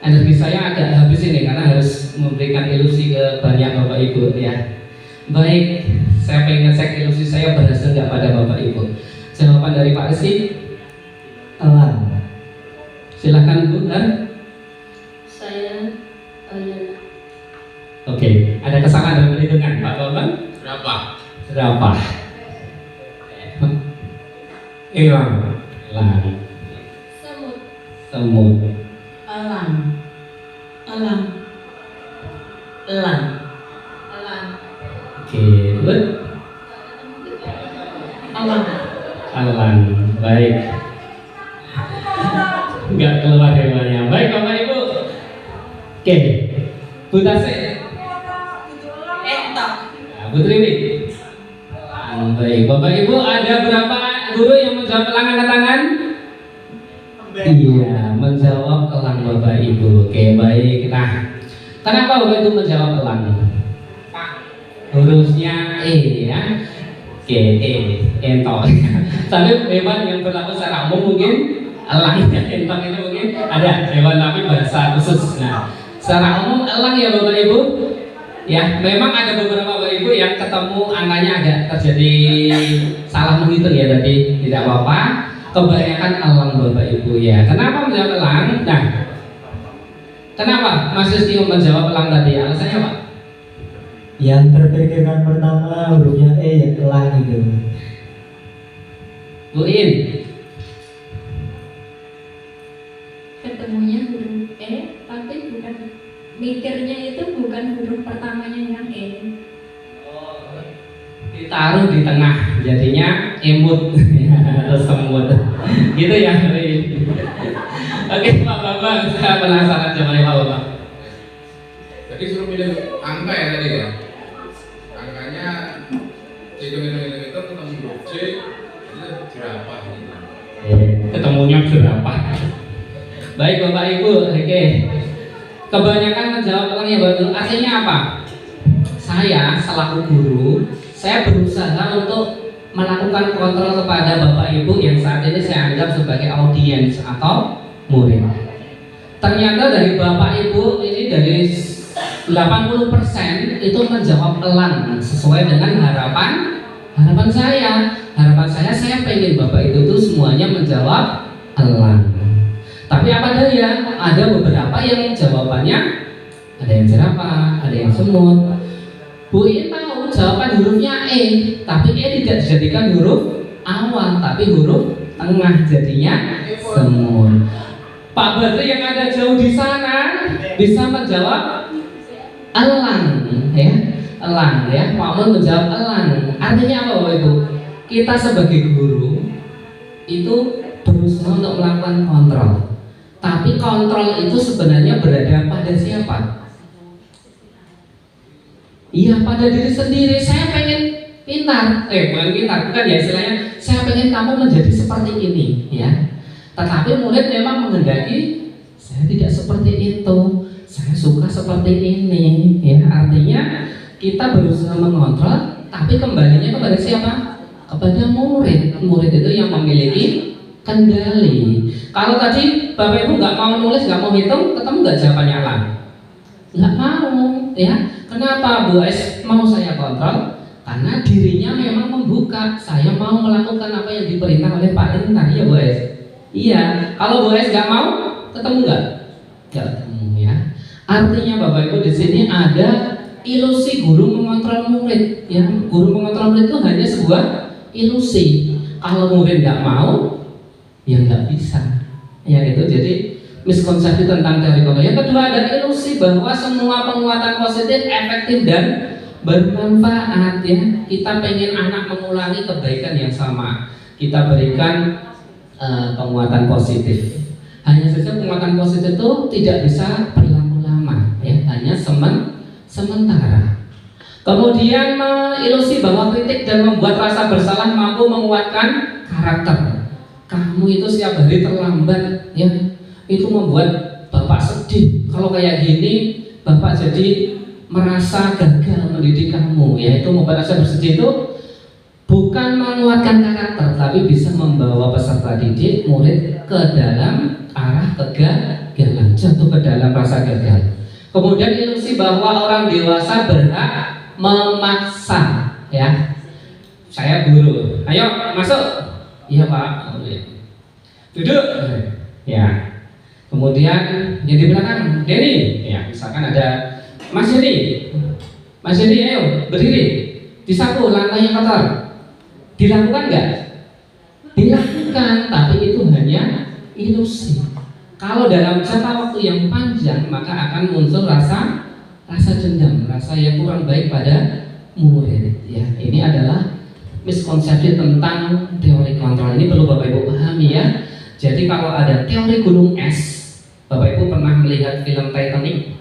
Energi saya agak habis ini karena harus memberikan ilusi ke banyak Bapak Ibu ya. Baik, saya pengen cek ilusi saya berhasil nggak pada Bapak Ibu. Jawaban dari Pak Rizky, elang. Silahkan Bu. Saya Oke, ada kesalahan dalam perhitungan Pak Bambang? Berapa? Elang. Semut. elang. Oke, good. Elang. Baik. Enggak keluar hewannya. Baik Bapak Ibu. Oke. Bu Tasik. Bu Triwi. Baik Bapak Ibu, ada berapa guru yang menjawab elang angkat tangan? Iya, menjawab elang Bapak Ibu. Oke, baik. Nah, kenapa Bapak Ibu menjawab elang? Hurufnya E ya. Oke, entong. Tapi hewan yang berlaku secara umum mungkin elang ya, entong itu mungkin ada hewan tapi bahasa khusus. Nah, secara umum elang ya Bapak Ibu. Ya, memang ada beberapa Bapak Ibu yang ketemu angkanya agak terjadi salah menghitung ya tadi, tidak apa-apa. Kebanyakan elang Bapak Ibu ya. Kenapa menjawab elang? Nah, kenapa Mas Rizky menjawab elang tadi? Alasannya Pak? Yang terpikirkan pertama hurufnya E ya elang itu. Bu In. Ketemunya huruf E, tapi bukan, mikirnya itu bukan huruf pertamanya yang E. Ditaruh di tengah jadinya emut atau semut gitu ya. Oke Pak Bambang, saya penasaran sama Pak Bambang. Jadi suruh pilih angka ya tadi ya. Angkanya hitung-hitung itu ketemu huruf C itu jerapah gitu. Ketemunya jerapah. Baik Bapak Ibu, oke. Kebanyakan menjawab orang yang baru, artinya apa? Saya selaku guru, saya berusaha untuk melakukan kontrol kepada Bapak Ibu yang saat ini saya anggap sebagai audiens atau murid. Ternyata dari Bapak Ibu ini dari 80% itu menjawab elang sesuai dengan harapan saya. Harapan saya pengen Bapak Ibu itu semuanya menjawab elang. Tapi apa daya, ada beberapa yang jawabannya ada yang jerapah, ada yang semut. Bu ini tahu jawaban hurufnya E, tapi E tidak dijadikan huruf awal, tapi huruf tengah, jadinya semut. Pak Badri yang ada jauh di sana bisa menjawab elang, ya, elang, ya. Pak Mun menjawab elang. Artinya apa Bapak Ibu? Kita sebagai guru itu berusaha untuk melakukan kontrol. Tapi kontrol itu sebenarnya berada pada siapa? Iya, pada diri sendiri. Saya pengen pintar, bukan ya istilahnya. Saya pengen kamu menjadi seperti ini, ya. Tetapi murid memang menghendaki saya tidak seperti itu. Saya suka seperti ini, ya. Artinya kita berusaha mengontrol, tapi kembalinya kepada siapa? Kepada murid. Murid itu yang memiliki kendali. Kalau tadi Bapak Ibu nggak mau nulis, nggak mau hitung, ketemu nggak jawabannya elang? Nggak mau, ya. Kenapa Bu Es mau saya kontrol? Karena dirinya memang membuka. Saya mau melakukan apa yang diperintah oleh Pak Din tadi ya Bu Es. Iya. Kalau Bu Es nggak mau, ketemu nggak? Nggak ketemu, ya. Artinya Bapak Ibu di sini ada ilusi guru mengontrol murid, ya. Guru mengontrol murid itu hanya sebuah ilusi. Kalau murid nggak mau, ya nggak bisa, ya itu. Jadi miskonsepsi tentang teori kontrol. Yang kedua ada ilusi bahwa semua penguatan positif efektif dan bermanfaat, ya. Kita pengen anak mengulangi kebaikan yang sama, kita berikan penguatan positif. Hanya saja penguatan positif itu tidak bisa berlaku lama, ya, hanya sementara. Kemudian ilusi bahwa kritik dan membuat rasa bersalah mampu menguatkan karakter. Kamu itu setiap hari terlambat, ya, itu membuat Bapak sedih. Kalau kayak gini Bapak jadi merasa gagal mendidik kamu, ya. Itu membuat rasa bersedih itu bukan menguatkan karakter, tapi bisa membawa peserta didik murid ke dalam arah kegagalan, jatuh ke dalam rasa gagal. Kemudian ilusi bahwa orang dewasa berhak memaksa, ya. Saya guru, ayo masuk. Iya Pak, duduk, ya. Kemudian yang di belakang, Denny, ya. Misalkan ada Mas Denny, ayo berdiri, disapu lantainya kotor. Dilakukan nggak? Dilakukan, tapi itu hanya ilusi. Kalau dalam jangka waktu yang panjang, maka akan muncul rasa dendam, rasa yang kurang baik pada murid, ya. Ini adalah miskonsepsi tentang teori kontrol. Ini perlu Bapak Ibu pahami, ya. Jadi kalau ada teori gunung es, Bapak Ibu pernah melihat film Titanic?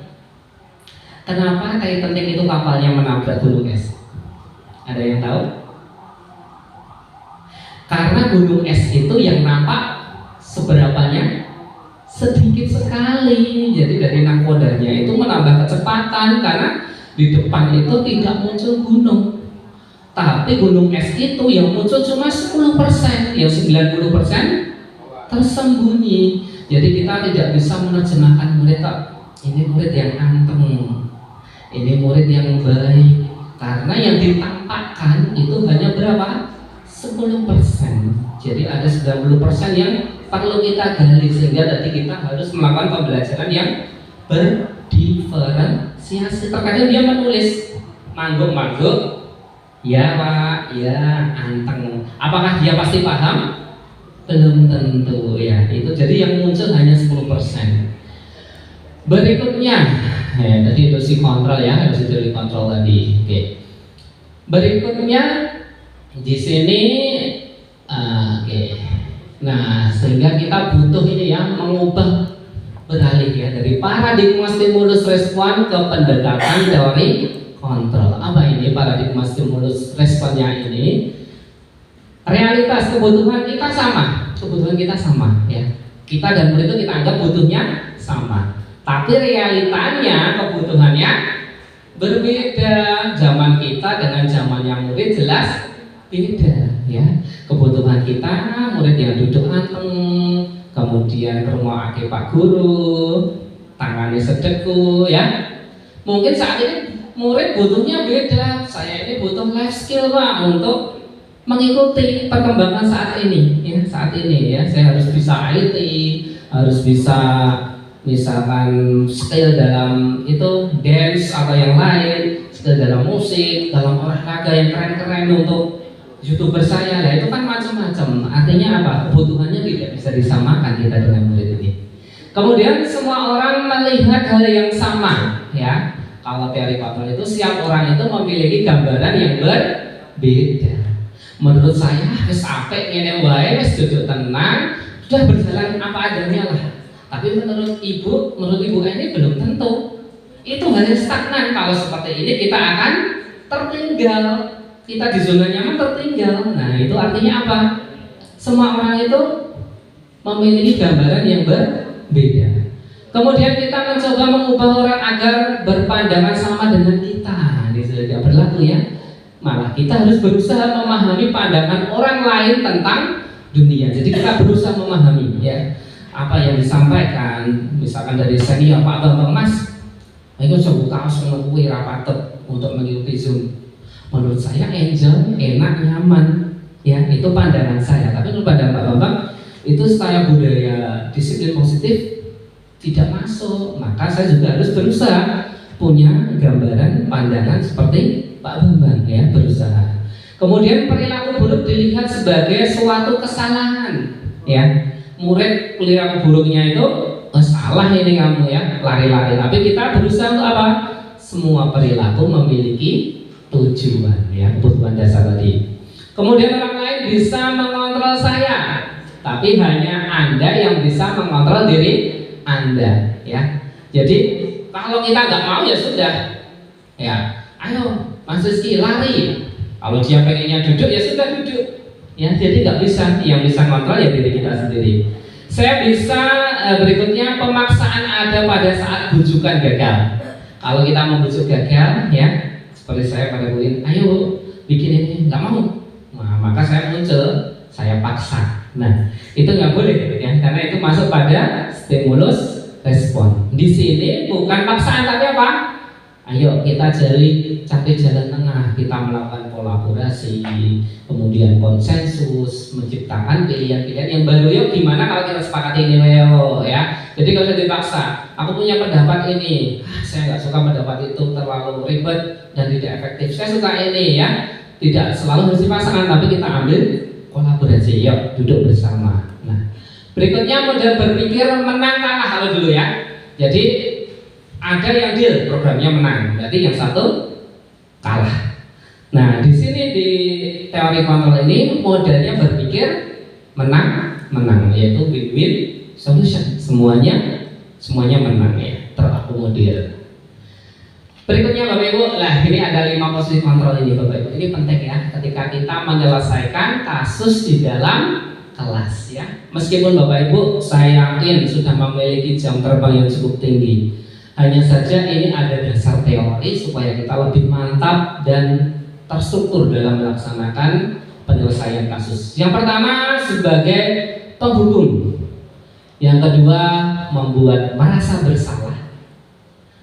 Kenapa Titanic itu kapalnya menabrak gunung es? Ada yang tahu? Karena gunung es itu yang nampak seberapanya sedikit sekali. Jadi dari nakodanya itu menambah kecepatan karena di depan itu tidak muncul gunung. Tapi gunung es itu yang muncul cuma 10%, yang 90% tersembunyi. Jadi kita tidak bisa menerjemahkan murid, ini murid yang anteng, ini murid yang baik, karena yang ditampakkan itu hanya berapa? 10%. Jadi ada 90% yang perlu kita gali, sehingga nanti kita harus melakukan pembelajaran yang berdiferensiasi. Terkadang dia menulis mangguk-mangguk, ya Pak, ya anteng. Apakah dia pasti paham? Belum tentu, ya. Itu jadi yang muncul hanya 10%. Berikutnya, ya, tadi ilusi kontrol, ya, ilusi teori kontrol tadi. Oke. Berikutnya di sini oke. Nah, sehingga kita butuh ini ya, mengubah, beralih ya dari paradigma stimulus respon ke pendekatan teori kontrol. Apa ini paradigma stimulus responnya ini? Realitas kebutuhan kita sama, ya. Kita dan murid itu kita anggap butuhnya sama, tapi realitanya kebutuhannya berbeda. Zaman kita dengan zamannya murid jelas beda ya. Kebutuhan kita murid yang duduk anteng, kemudian ngrungokake Pak Guru, tangannya sedeku ya. Mungkin saat ini murid butuhnya beda. Saya ini butuh life skill Pak untuk mengikuti perkembangan saat ini ya. Saat ini ya, saya harus bisa IT, harus bisa misalkan skill dalam itu dance atau yang lain, skill dalam musik, dalam olahraga yang keren-keren untuk YouTuber saya. Nah, itu kan macam-macam. Artinya apa? Kebutuhannya tidak bisa disamakan kita dengan murid ini. Kemudian semua orang melihat hal yang sama ya. Kalau teori kontrol itu setiap orang itu memiliki gambaran yang berbeda. Menurut saya wis apik ngene wae, wis duduk tenang, sudah berjalan apa adanya lah. Tapi menurut ibu ini belum tentu. Itu hal yang stagnan. Kalau seperti ini kita akan tertinggal. Kita di zona nyaman tertinggal. Nah, itu artinya apa? Semua orang itu memiliki gambaran yang berbeda. Kemudian kita mencoba mengubah orang agar berpandangan sama dengan kita. Ini sudah tidak berlaku ya. Malah kita harus berusaha memahami pandangan orang lain tentang dunia. Jadi kita berusaha memahami ya apa yang disampaikan, misalkan dari senior Pak Bambang, Mas, ayo coba kaos kuwi ra patut untuk mengikuti Zoom. Menurut saya Angel enak, nyaman ya, itu pandangan saya. Tapi menurut pandangan Pak Bambang itu style budaya disiplin positif tidak masuk. Maka saya juga harus berusaha punya gambaran pandangan seperti Pak Bambang ya, berusaha. Kemudian perilaku buruk dilihat sebagai suatu kesalahan ya. Murid perilaku buruknya itu salah ini kamu ya, lari-lari. Tapi kita berusaha untuk apa? Semua perilaku memiliki tujuan ya, kebutuhan dasar tadi. Kemudian orang lain bisa mengontrol saya, tapi hanya Anda yang bisa mengontrol diri Anda ya. Jadi kalau kita nggak mau ya sudah ya, ayo Mas Rizky lari. Kalau dia pengennya duduk ya sudah duduk ya. Jadi nggak bisa, yang bisa kontrol ya diri kita sendiri. Saya bisa berikutnya, pemaksaan ada pada saat bujukan gagal. Kalau kita membujuk gagal ya, seperti saya pada buin, ayo bikin ini, nggak mau. Nah, maka saya muncul, saya paksa. Nah, itu nggak boleh ya, karena itu masuk pada stimulus respon. Di sini bukan paksaan tapi apa? Ayo kita cari jalan tengah, kita melakukan kolaborasi, kemudian konsensus, menciptakan pilihan-pilihan yang baru. Yuk gimana kalau kita sepakati ini ya. Jadi kalau saya dipaksa, aku punya pendapat ini, saya nggak suka pendapat itu terlalu ribet dan tidak efektif. Saya suka ini ya, tidak selalu harus dipaksakan, tapi kita ambil kolaborasi. Yuk duduk bersama. Nah, berikutnya model berpikir menang kalah kalau dulu ya. Jadi ada yang deal, programnya menang, berarti yang satu kalah. Nah, di sini di teori kontrol ini modelnya berpikir menang, yaitu win-win solution. Semuanya menang ya, terakomodir. Berikutnya Bapak Ibu, lah ini ada 5 posisi kontrol ini Bapak Ibu. Ini penting ya, ketika kita menyelesaikan kasus di dalam kelas ya. Meskipun Bapak Ibu saya yakin sudah memiliki jam terbang yang cukup tinggi. Hanya saja ini ada dasar teori supaya kita lebih mantap dan terstruktur dalam melaksanakan penyelesaian kasus. Yang pertama sebagai penghubung, yang kedua membuat merasa bersalah.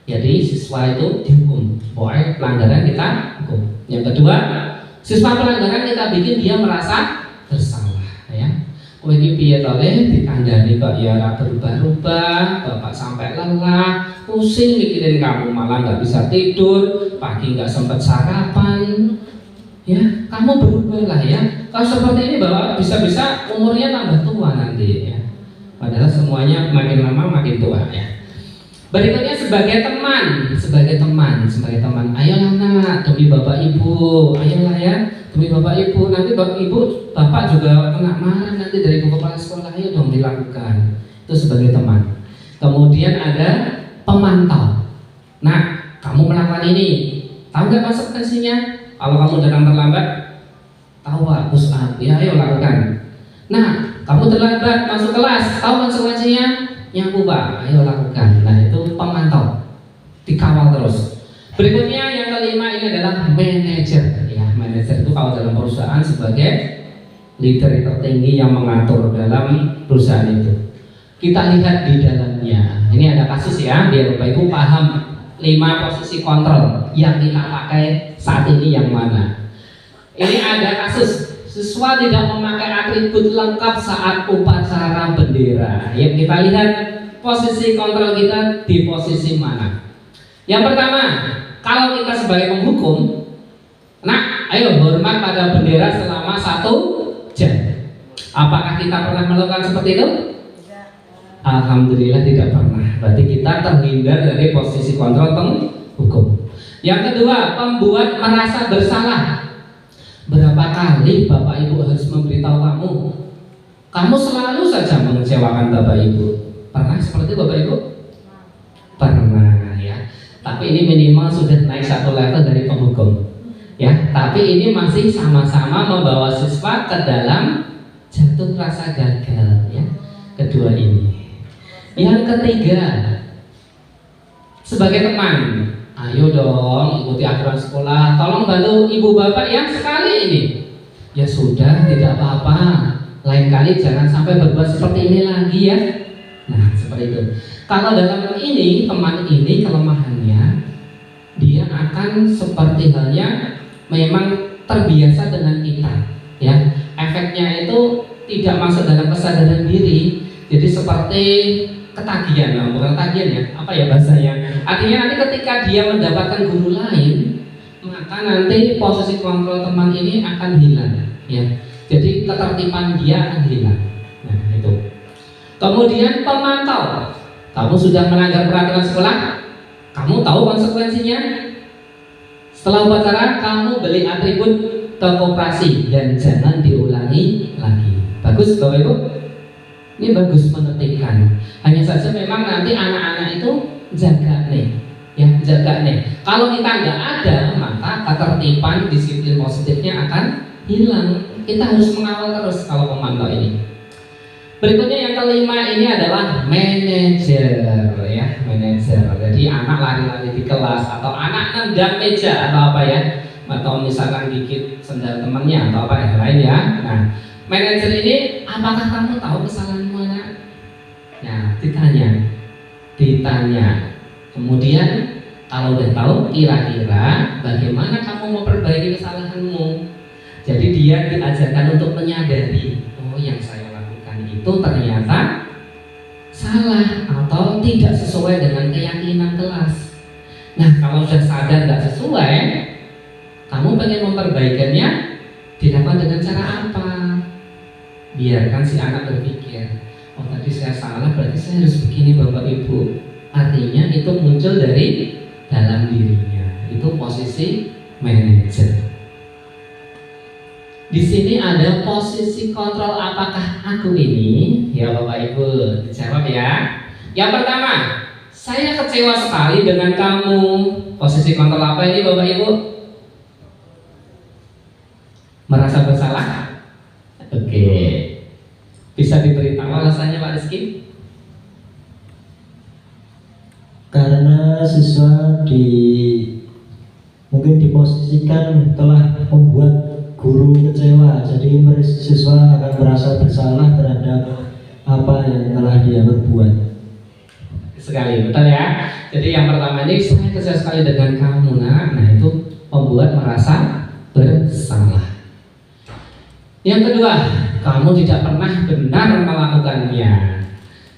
Jadi siswa itu dihukum, pokoknya pelanggaran kita hukum. Yang kedua, siswa pelanggaran kita bikin dia merasa bersalah. Ya. Kowe iki piye to Le, dikandani kok ya ora berubah-ubah, bapak sampai lelah, pusing mikirin kamu, malah nggak bisa tidur, pagi nggak sempat sarapan. Ya, kamu berubah lah ya. Kalau seperti ini bapak bisa-bisa umurnya tambah tua nanti ya. Padahal semuanya makin lama makin tua ya. Berikutnya sebagai teman, ayolah nak, demi bapak ibu, ayolah ya, demi bapak ibu, nanti bapak juga kena marah nanti dari ibu kepala sekolah, ayo dong dilakukan. Itu sebagai teman. Kemudian ada pemantau. Nah, kamu melakukan ini, tahu nggak konsekuensinya? Kalau kamu datang terlambat, tahu Pak, push up, ya ayo lakukan. Nah, kamu terlambat masuk kelas, tahu konsekuensinya? Nyapu Pak, ayo lakukan. Nah, itu pemantau, dikawal terus. Berikutnya yang kelima ini adalah manajer. Ya, manajer itu kalau dalam perusahaan sebagai leader tertinggi yang mengatur dalam perusahaan itu. Kita lihat di dalamnya. Ini ada kasus ya, biar Bapak Ibu paham 5 posisi kontrol yang kita pakai saat ini yang mana. Ini ada kasus siswa tidak memakai atribut lengkap saat upacara bendera. Yang kita lihat posisi kontrol kita di posisi mana. Yang pertama, kalau kita sebagai penghukum, nah ayo hormat pada bendera selama 1 jam. Apakah kita pernah melakukan seperti itu? Alhamdulillah tidak pernah. Berarti kita terhindar dari posisi kontrol penghukum. Yang kedua, pembuat merasa bersalah. Berapa kali Bapak Ibu harus memberitahu kamu selalu saja mengecewakan Bapak Ibu. Pernah seperti itu Bapak Ibu? Pernah ya. Tapi ini minimal sudah naik 1 level dari penghukum. Ya, tapi ini masih sama-sama membawa siswa ke dalam jatuh rasa gagal ya. Kedua ini. Yang ketiga, sebagai teman, ayo dong ikuti aturan sekolah, tolong bantu ibu bapak yang sekali ini. Ya sudah, tidak apa-apa, lain kali jangan sampai berbuat seperti ini lagi ya. Nah seperti itu. Kalau dalam ini, teman ini kelemahannya, dia akan seperti halnya memang terbiasa dengan kita ya. Efeknya itu tidak masuk dalam kesadaran diri. Jadi seperti ketagihan, bukan ketagihan ya, apa ya bahasanya? Artinya nanti ketika dia mendapatkan guru lain, maka nanti posisi kontrol teman ini akan hilang, ya. Jadi ketertiban dia akan hilang. Nah itu. Kemudian pemantau, kamu sudah melanggar peraturan sekolah, kamu tahu konsekuensinya. Setelah upacara, kamu beli atribut ke koperasi dan jangan diulangi lagi. Bagus Bapak Ibu? Ini bagus menertibkan. Hanya saja memang nanti anak-anak itu jaga nih, ya jaga nih. Kalau kita nggak ada, maka ketertiban disiplin positifnya akan hilang. Kita harus mengawal terus kalau pemantau ini. Berikutnya yang kelima ini adalah manajer, ya manajer. Jadi anak lari-lari di kelas atau anak nendang meja atau apa ya, atau misalkan gigit sendal temannya atau apa yang lain ya. Nah, manajer ini, apakah kamu tahu kesalahanmu anak? Nah, ditanya. Kemudian kalau udah tahu, kira-kira bagaimana kamu memperbaiki kesalahanmu? Jadi dia diajarkan untuk menyadari, oh yang saya lakukan itu ternyata salah atau tidak sesuai dengan keyakinan kelas. Nah, kalau sudah sadar nggak sesuai, kamu pengen memperbaikannya, dilakukan dengan cara apa? Biarkan si anak berpikir, oh tadi saya salah, berarti saya harus begini Bapak Ibu. Artinya itu muncul dari dalam dirinya. Itu posisi manajer. Di sini ada posisi kontrol apakah aku ini, ya Bapak Ibu, dijawab ya. Yang pertama, saya kecewa sekali dengan kamu. Posisi kontrol apa ini Bapak Ibu? Merasa bersalah? Oke. Bisa diberitahu alasannya Pak Rizky? Karena siswa mungkin diposisikan telah membuat guru kecewa, jadi siswa akan merasa bersalah terhadap apa yang telah dia berbuat. Sekali, betul ya. Jadi yang pertama ini, saya kecewa sekali dengan kamu nak. Nah itu membuat merasa bersalah. Yang kedua, kamu tidak pernah benar melakukannya.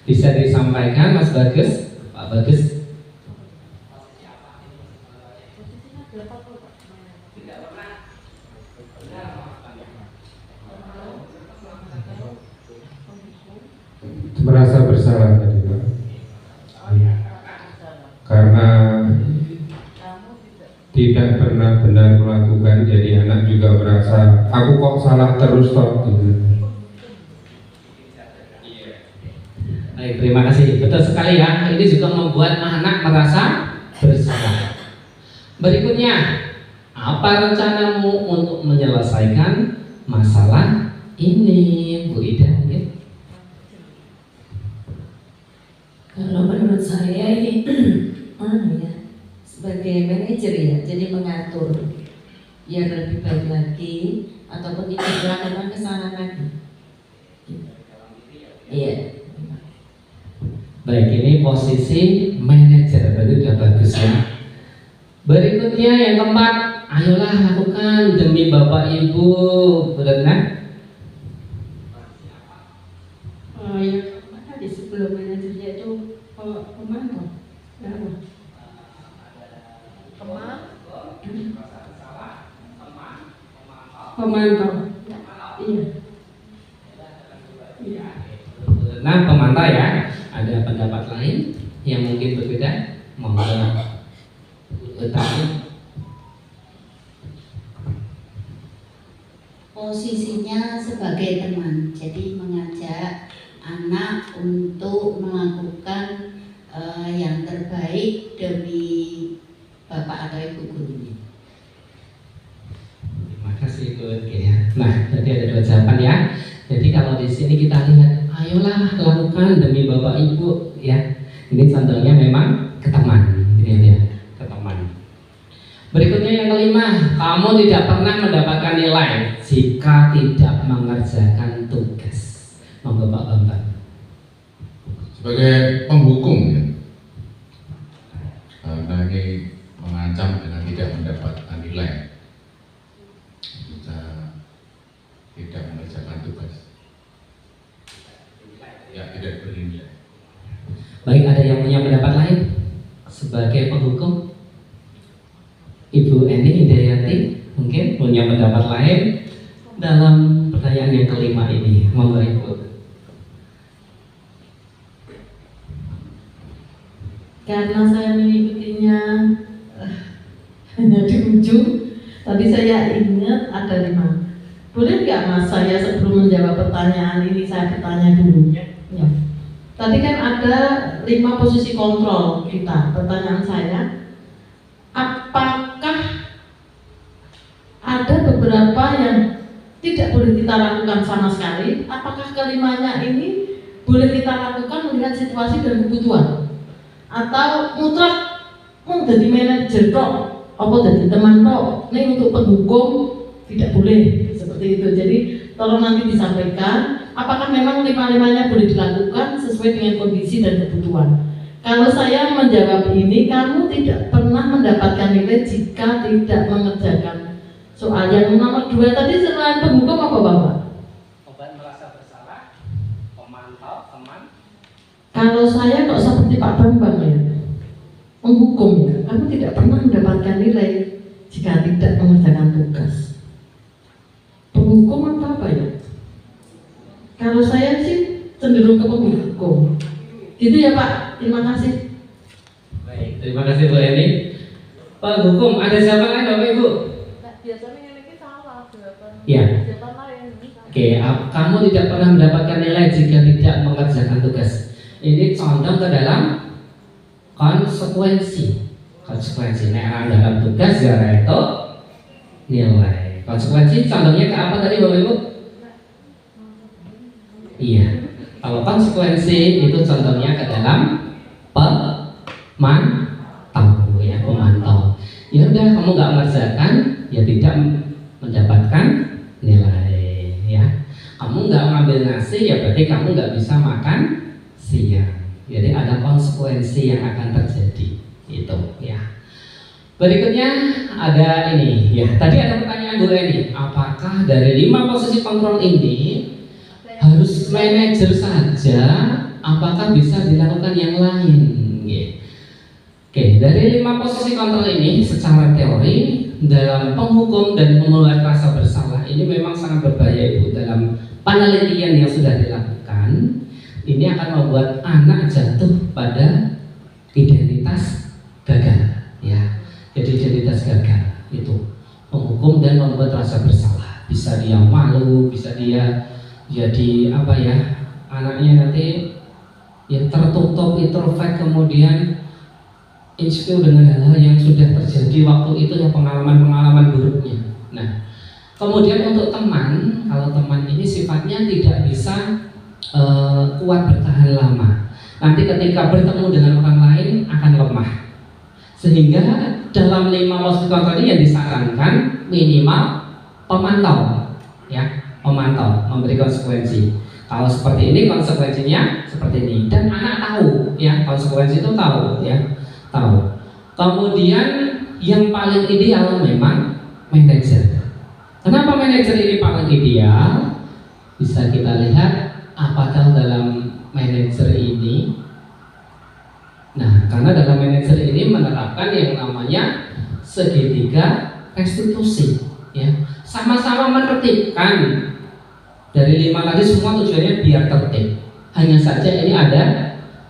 Bisa disampaikan Mas Bagus, Pak Bagus. Merasa bersalah tadi Pak. tidak pernah benar melakukan, jadi anak juga merasa aku kok salah terus toh gitu. Baik, terima kasih. Betul sekali ya. Ini juga membuat anak merasa bersalah. Berikutnya, apa rencanamu untuk menyelesaikan masalah ini, Bu Ida? Mungkin? Kalau menurut saya ini ya, sebagai manajer ya, jadi mengatur biar lebih baik lagi ataupun tidak melakukan kesalahan lagi. Iya. Baik, ini posisi manajer, berarti sudah bagus ya. Berikutnya yang keempat, ayolah lakukan demi Bapak Ibu, benar kan? Yang keempat tadi sebelum manajernya itu pemantau. Pemantau. Iya. Nah, pemantau ya. Ada pendapat lain yang mungkin berbeda? Monggo utama. Posisinya sebagai teman, jadi mengajak anak untuk melakukan yang terbaik demi bapak atau ibu gurunya. Terima kasih Bu. Nah, jadi ada dua jawaban ya. Jadi kalau di sini kita lihat, ayolah lakukan demi Bapak Ibu ya. Ini contohnya memang ke teman, gitu ya, ke teman. Berikutnya yang kelima, kamu tidak pernah mendapatkan nilai jika tidak mengerjakan tugas. Monggo Pak Bambang. Sebagai penghukum ya, karena ini mengancam dengan tidak mendapatkan nilai jika tidak mengerjakan tugas, ya tidak bernilai. Baik, ada yang punya pendapat lain sebagai penghukum? Ibu Eni Hidayati mungkin punya pendapat lain dalam pertanyaan yang kelima ini. Monggo Ibu. Karena saya mengikutinya hanya di ujung, tadi saya ingat ada 5. Boleh nggak Mas, saya sebelum menjawab pertanyaan ini saya bertanya dulu? Ya. Tadi kan ada 5 posisi kontrol kita. Pertanyaan saya, apakah ada beberapa yang tidak boleh kita lakukan sama sekali? Apakah kelimanya ini boleh kita lakukan melihat situasi dan kebutuhan? Atau mutlak mau jadi manajer kok, apa jadi teman kok? Ini untuk penghukum tidak boleh seperti itu. Jadi tolong nanti disampaikan apakah memang 5-5-nya boleh dilakukan sesuai dengan kondisi dan kebutuhan. Kalau saya menjawab ini, kamu tidak pernah mendapatkan nilai jika tidak mengerjakan soal. Yang nomor 2 tadi selain penghukum apa Bapak? Obat merasa bersalah, pemantau, teman. Kalau saya kok seperti Pak Bambang ya, menghukum ya, kamu tidak pernah mendapatkan nilai jika tidak mengerjakan tugas. Penghukum atau apa ya? Kalau saya sih cenderung ke penghukum. Gitu ya Pak, terima kasih. Baik, terima kasih Bu Eni. Pak Hukum, ada jawaban lain Bapak Ibu? Biasanya ini salah jawaban. Iya. Jawaban lain. Oke, kamu tidak pernah mendapatkan nilai jika tidak mengerjakan tugas. Ini condong ke dalam konsekuensi. Konsekuensi nek dalam tugas ya itu nilai. Konsekuensi condongnya ke apa tadi Bapak Ibu? Iya. Kalau konsekuensi itu contohnya ke dalam pemantau ya, pemantau. Ya udah kamu nggak mengerjakan ya tidak mendapatkan nilai ya. Kamu nggak ngambil nasi ya berarti kamu nggak bisa makan siang. Jadi ada konsekuensi yang akan terjadi itu ya. Berikutnya ada ini ya. Tadi ada pertanyaan Bu Eni, apakah dari 5 posisi kontrol ini harus manajer saja? Apakah bisa dilakukan yang lain? Oke, dari 5 posisi kontrol ini secara teori dalam penghukum dan membuat rasa bersalah ini memang sangat berbahaya Ibu. Dalam penelitian yang sudah dilakukan, ini akan membuat anak jatuh pada identitas gagal ya. Jadi identitas gagal kemudian membuat rasa bersalah. Bisa dia malu, bisa dia jadi apa ya, anaknya nanti yang tertutup, introvert, kemudian insecure dengan hal-hal yang sudah terjadi waktu itu, yang pengalaman-pengalaman buruknya. Nah, kemudian untuk teman, kalau teman ini sifatnya tidak bisa kuat bertahan lama. Nanti ketika bertemu dengan orang lain akan lemah. Sehingga dalam 5 mosquito tadi yang disarankan minimal pemantau, ya, pemantau memberi konsekuensi. Kalau seperti ini konsekuensinya seperti ini, dan anak tahu, ya, konsekuensi itu tahu, ya, tahu. Kemudian yang paling ideal memang manajer. Kenapa manajer ini paling ideal? Bisa kita lihat apakah dalam manajer ini. Nah, karena dalam manajer ini menerapkan yang namanya segitiga restitusi, ya, sama-sama menertibkan. Dari 5 tadi semua tujuannya biar tertib. Hanya saja ini ada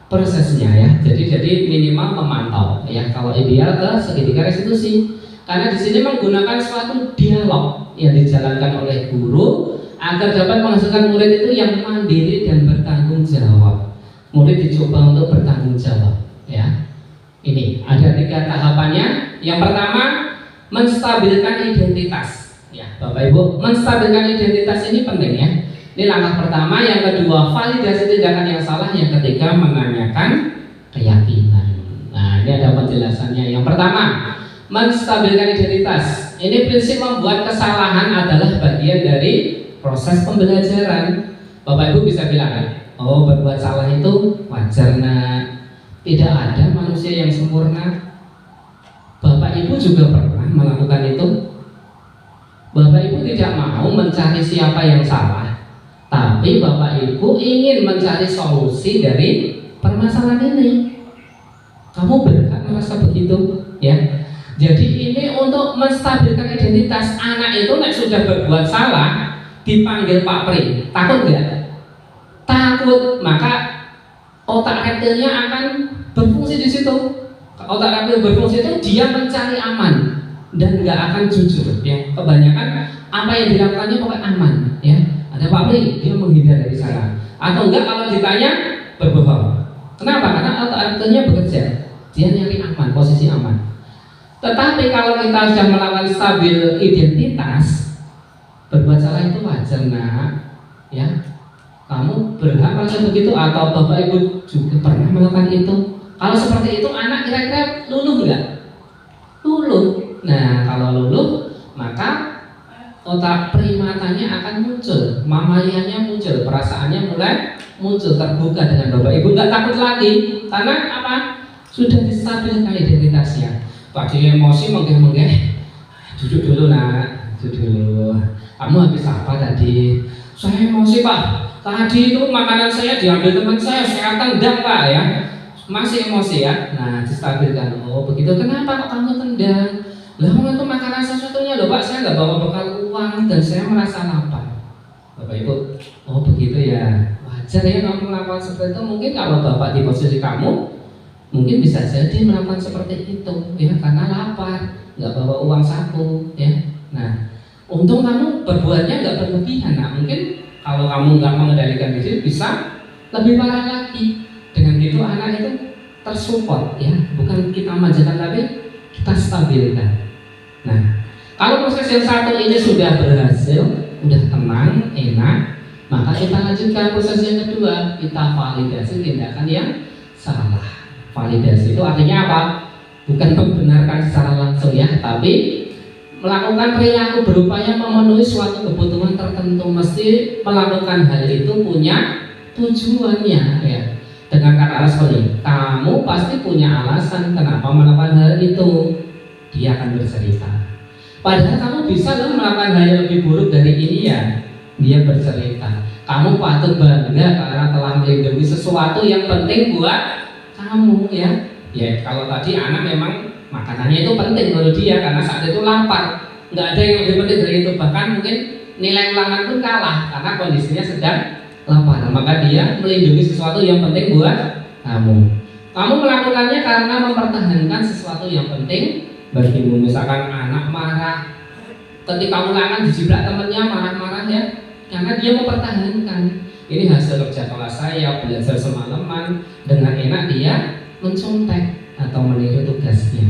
prosesnya, ya. Jadi minimal memantau, ya. Kalau ideal ke segitiga restitusi. Karena di sini menggunakan suatu dialog yang dijalankan oleh guru agar dapat menghasilkan murid itu yang mandiri dan bertanggung jawab. Murid dicoba untuk bertanggung jawab, ya. Ini ada 3 tahapannya. Yang pertama, menstabilkan identitas. Ya, Bapak Ibu, menstabilkan identitas ini penting, ya. Ini langkah pertama. Yang kedua, validasi tindakan yang salah. Yang ketiga, menanyakan keyakinan. Nah, ini ada penjelasannya. Yang pertama, menstabilkan identitas. Ini prinsip membuat kesalahan adalah bagian dari proses pembelajaran. Bapak Ibu bisa bilang, oh, berbuat salah itu wajar, nak. Tidak ada manusia yang sempurna. Bapak Ibu juga pernah melakukan itu. Bapak Ibu tidak mau mencari siapa yang salah, tapi Bapak Ibu ingin mencari solusi dari permasalahan ini. Kamu berhak merasa begitu, ya. Jadi ini untuk menstabilkan identitas. Anak itu sudah berbuat salah, dipanggil Pak Pri, takut nggak? Takut, maka otak reptilnya akan berfungsi di situ. Otak reptil berfungsi itu dia mencari aman dan nggak akan jujur, ya. Kebanyakan apa yang dilakukannya pokoknya aman, ya. Ada Pak Pri, dia menghindar dari saya. Atau enggak, kalau ditanya berbohong. Kenapa? Karena otak reptilnya bekerja, dia nyari aman, posisi aman. Tetapi kalau kita sudah melakukan stabil identitas, berbuat salah itu wajar, nak, ya. Kamu berhak merasa begitu. Atau Bapak Ibu juga pernah melakukan itu. Kalau seperti itu, anak kira-kira luluh nggak? Luluh. Nah, kalau luluh, maka otak primatanya akan muncul, mamalianya muncul, perasaannya mulai muncul, terbuka dengan Bapak Ibu, nggak takut lagi. Karena apa? Sudah distabilkan identitasnya. Tadi emosi menggeh-menggeh, duduk dulu, nak, duduk dulu. Kamu habis apa tadi? Saya emosi, Pak. Tadi itu makanan saya diambil teman saya tendang, Pak, ya. Masih emosi, ya. Nah, distabilkan. Oh, begitu. Kenapa kok kamu tendang? Lah, itu makanan sesuatunya loh, Pak. Saya nggak bawa bekal uang dan saya merasa lapar. Bapak Ibu, oh begitu ya. Wajar ya kamu melakukan seperti itu. Mungkin kalau Bapak di posisi kamu, mungkin bisa jadi melakukan seperti itu, ya, karena lapar, nggak bawa uang saku, ya. Nah, untung kamu berbuatnya nggak berlebihan. Nah, mungkin kalau kamu nggak mengendalikan diri bisa lebih parah lagi. Dengan gitu anak itu tersupport, ya, bukan kita manjakan tapi kita stabilkan. Nah, kalau proses yang satu ini sudah berhasil, sudah tenang, enak, maka kita lanjutkan proses yang kedua, kita validasi tindakan yang salah. Validasi itu artinya apa? Bukan membenarkan secara langsung, ya, tapi melakukan perilaku berupaya memenuhi suatu kebutuhan tertentu. Mesti melakukan hal itu punya tujuannya, ya. Dengan kata seperti kamu pasti punya alasan kenapa melakukan hal itu. Dia akan bercerita. Padahal kamu bisa loh melakukan hal yang lebih buruk dari ini, ya. Dia bercerita. Kamu patut bangga karena telah melindungi sesuatu yang penting buat kamu, ya. Ya, kalau tadi anak memang makanannya itu penting menurut dia karena saat itu lapar. Nggak ada yang lebih penting dari itu. Bahkan mungkin nilai ulangan pun kalah karena kondisinya sedang lapar. Maka dia melindungi sesuatu yang penting buat kamu. Kamu melakukannya karena mempertahankan sesuatu yang penting bagimu. Misalkan anak marah, ketika ulangan dijibrak temennya marah-marah ya, karena dia mempertahankan. Ini hasil kerja kelas saya, belajar semalaman, dengan enak dia mencontek atau meniru tugasnya.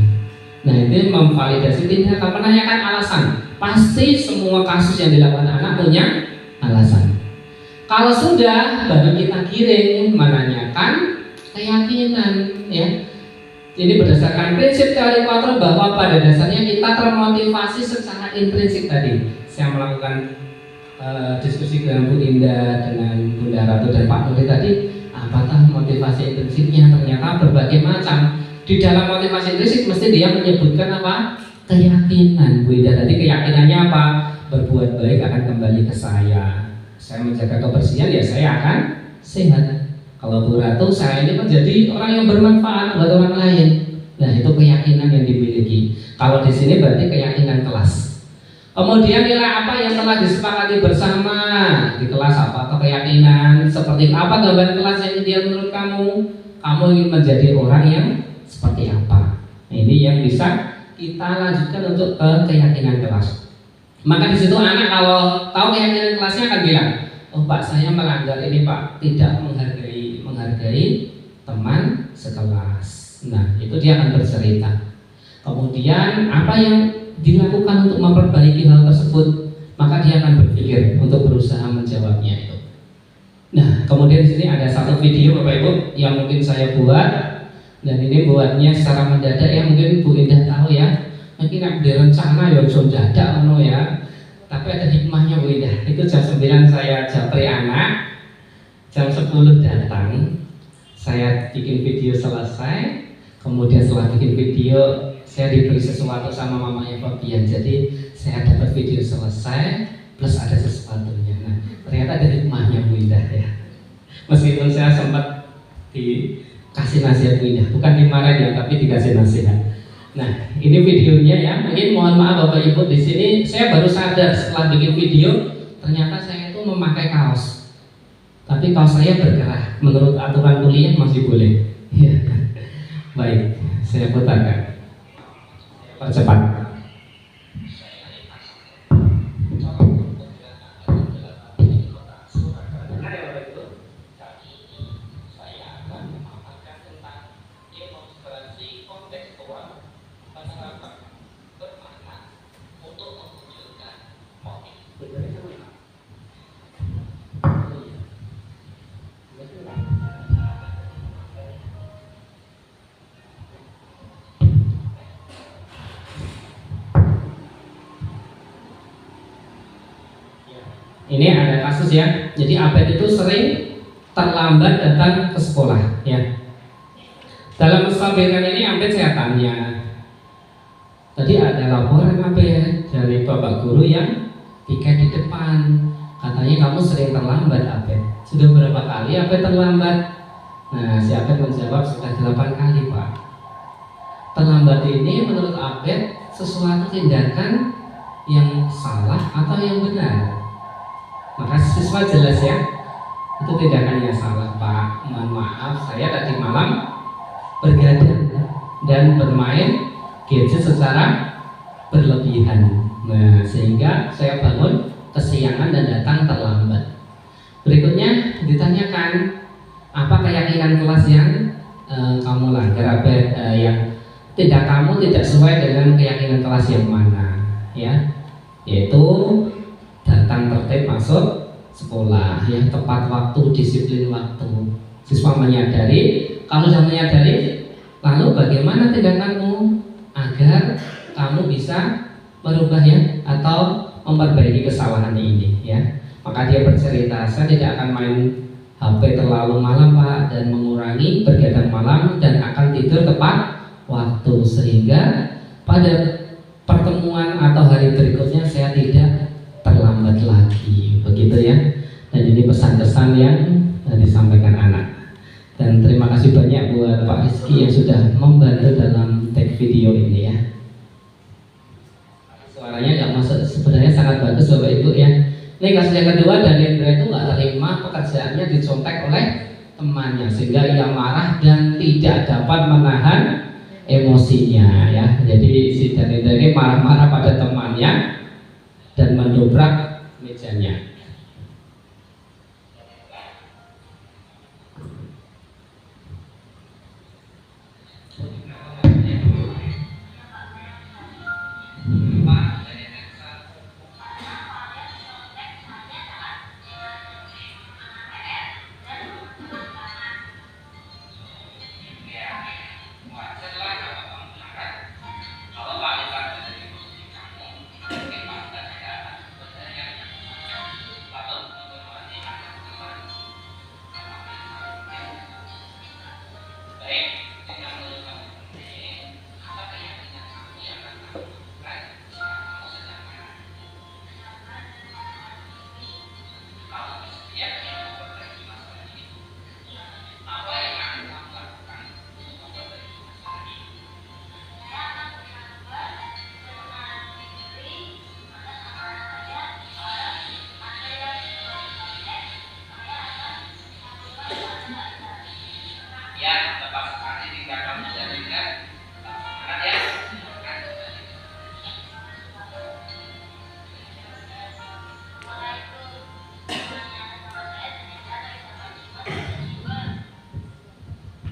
Nah, itu memvalidasi tindakan, menanyakan alasan. Pasti semua kasus yang dilakukan anak punya alasan. Kalau sudah, baru kita kirim menanyakan keyakinan ya. Ini berdasarkan prinsip teori kontrol bahwa pada dasarnya kita termotivasi secara intrinsik tadi. Saya melakukan diskusi dengan Bu Indah, dengan Bunda Ratu dan Pak Nuri tadi, apakah motivasi intrinsiknya? Ternyata berbagai macam. Di dalam motivasi intrinsik mesti dia menyebutkan apa? Keyakinan. Bu Indah tadi keyakinannya apa? Berbuat baik akan kembali ke saya. Saya menjaga kebersihan ya saya akan sehat. Kalau Bu Ratu, saya ini menjadi orang yang bermanfaat buat orang lain. Nah, itu keyakinan yang dimiliki. Kalau di sini berarti keyakinan kelas. Kemudian nilai apa yang telah disepakati bersama di kelas, apa keyakinan, seperti apa gambaran kelas yang ideal menurut kamu? Kamu ingin menjadi orang yang seperti apa? Nah, ini yang bisa kita lanjutkan untuk keyakinan kelas. Maka di situ anak kalau tahu keyakinan kelasnya akan bilang, oh Pak, saya melanggar ini Pak, tidak menghargai teman sekelas. Nah, itu dia akan bercerita. Kemudian apa yang dilakukan untuk memperbaiki hal tersebut, maka dia akan berpikir untuk berusaha menjawabnya itu. Nah, kemudian di sini ada satu video Bapak Ibu yang mungkin saya buat, dan ini buatnya secara mendadak ya, mungkin Bu Indah tahu ya. Mungkin ada rencana ya dadak ya. Tapi ada hikmahnya Bu Indah. Itu jam 9 saya japri anak, jam 10 datang. Saya bikin video selesai. Kemudian setelah bikin video, saya diberi sesuatu sama mamanya Fabian. Jadi saya dapat video selesai plus ada sesuatunya. Nah, ternyata ada hikmahnya Bu Indah ya. Meskipun saya sempat dikasih nasihat Bu Indah, bukan dimarahin ya, tapi dikasih nasihat. Nah, ini videonya ya. Mungkin mohon maaf Bapak Ibu, di sini saya baru sadar setelah bikin video, ternyata saya itu memakai kaos. Tapi kaos saya berkerah. Menurut aturan kuliah masih boleh. Ya. Baik, saya putarkan. Percepat. Ini ada kasus ya. Jadi Abed itu sering terlambat datang ke sekolah ya. Dalam menstabilkan ini Abed saya tanya, tadi ada laporan Abed dari Bapak Guru yang piket di depan. Katanya kamu sering terlambat Abed. Sudah berapa kali Abed terlambat? Nah, si Abed menjawab sudah 8 kali Pak. Terlambat ini menurut Abed sesuatu tindakan yang salah atau yang benar? Maka siswa jelas ya, itu tindakannya salah Pak. Mohon maaf, saya tadi malam bergadang dan bermain gadget secara berlebihan. Nah, sehingga saya bangun kesiangan dan datang terlambat. Berikutnya ditanyakan, apa keyakinan kelas yang kamu langgar, yang tidak kamu tidak sesuai dengan keyakinan kelas yang mana ya? Yaitu datang tertib masuk sekolah ya, tepat waktu, disiplin waktu. Siswa menyadari, kalau sudah menyadari, lalu bagaimana tindakanmu agar kamu bisa merubah ya, atau memperbaiki kesalahan ini ya. Maka dia bercerita, saya tidak akan main HP terlalu malam Pak, dan mengurangi bergadang malam, dan akan tidur tepat waktu, sehingga pada pertemuan atau hari berikutnya saya tidak terlambat lagi, begitu ya. Dan ini pesan-pesan yang disampaikan anak. Dan terima kasih banyak buat Pak Rizky yang sudah membantu dalam take video ini ya. Suaranya nggak masuk, sebenarnya sangat bagus Bapak Ibu ya. Ini kasus yang kedua, Daniel itu nggak terima pekerjaannya dicontek oleh temannya, sehingga ia marah dan tidak dapat menahan emosinya ya. Jadi si Daniel ini marah-marah pada temannya, dan mendobrak mejanya.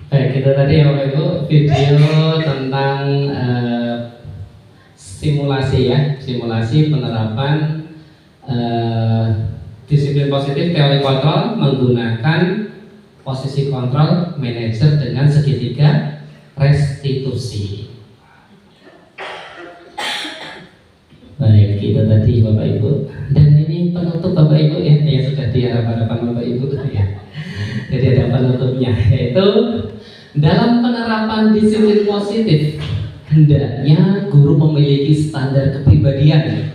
Baik, itu tadi ya Bapak Ibu video tentang simulasi penerapan disiplin positif teori kontrol menggunakan posisi kontrol manajer dengan segitiga restitusi. Baik, itu tadi Bapak Ibu. Dan ini penutup Bapak Ibu ya, sudah di hadapan Bapak Ibu ya. Jadi ada penutupnya, yaitu dalam penerapan disiplin positif hendaknya guru memiliki standar kepribadian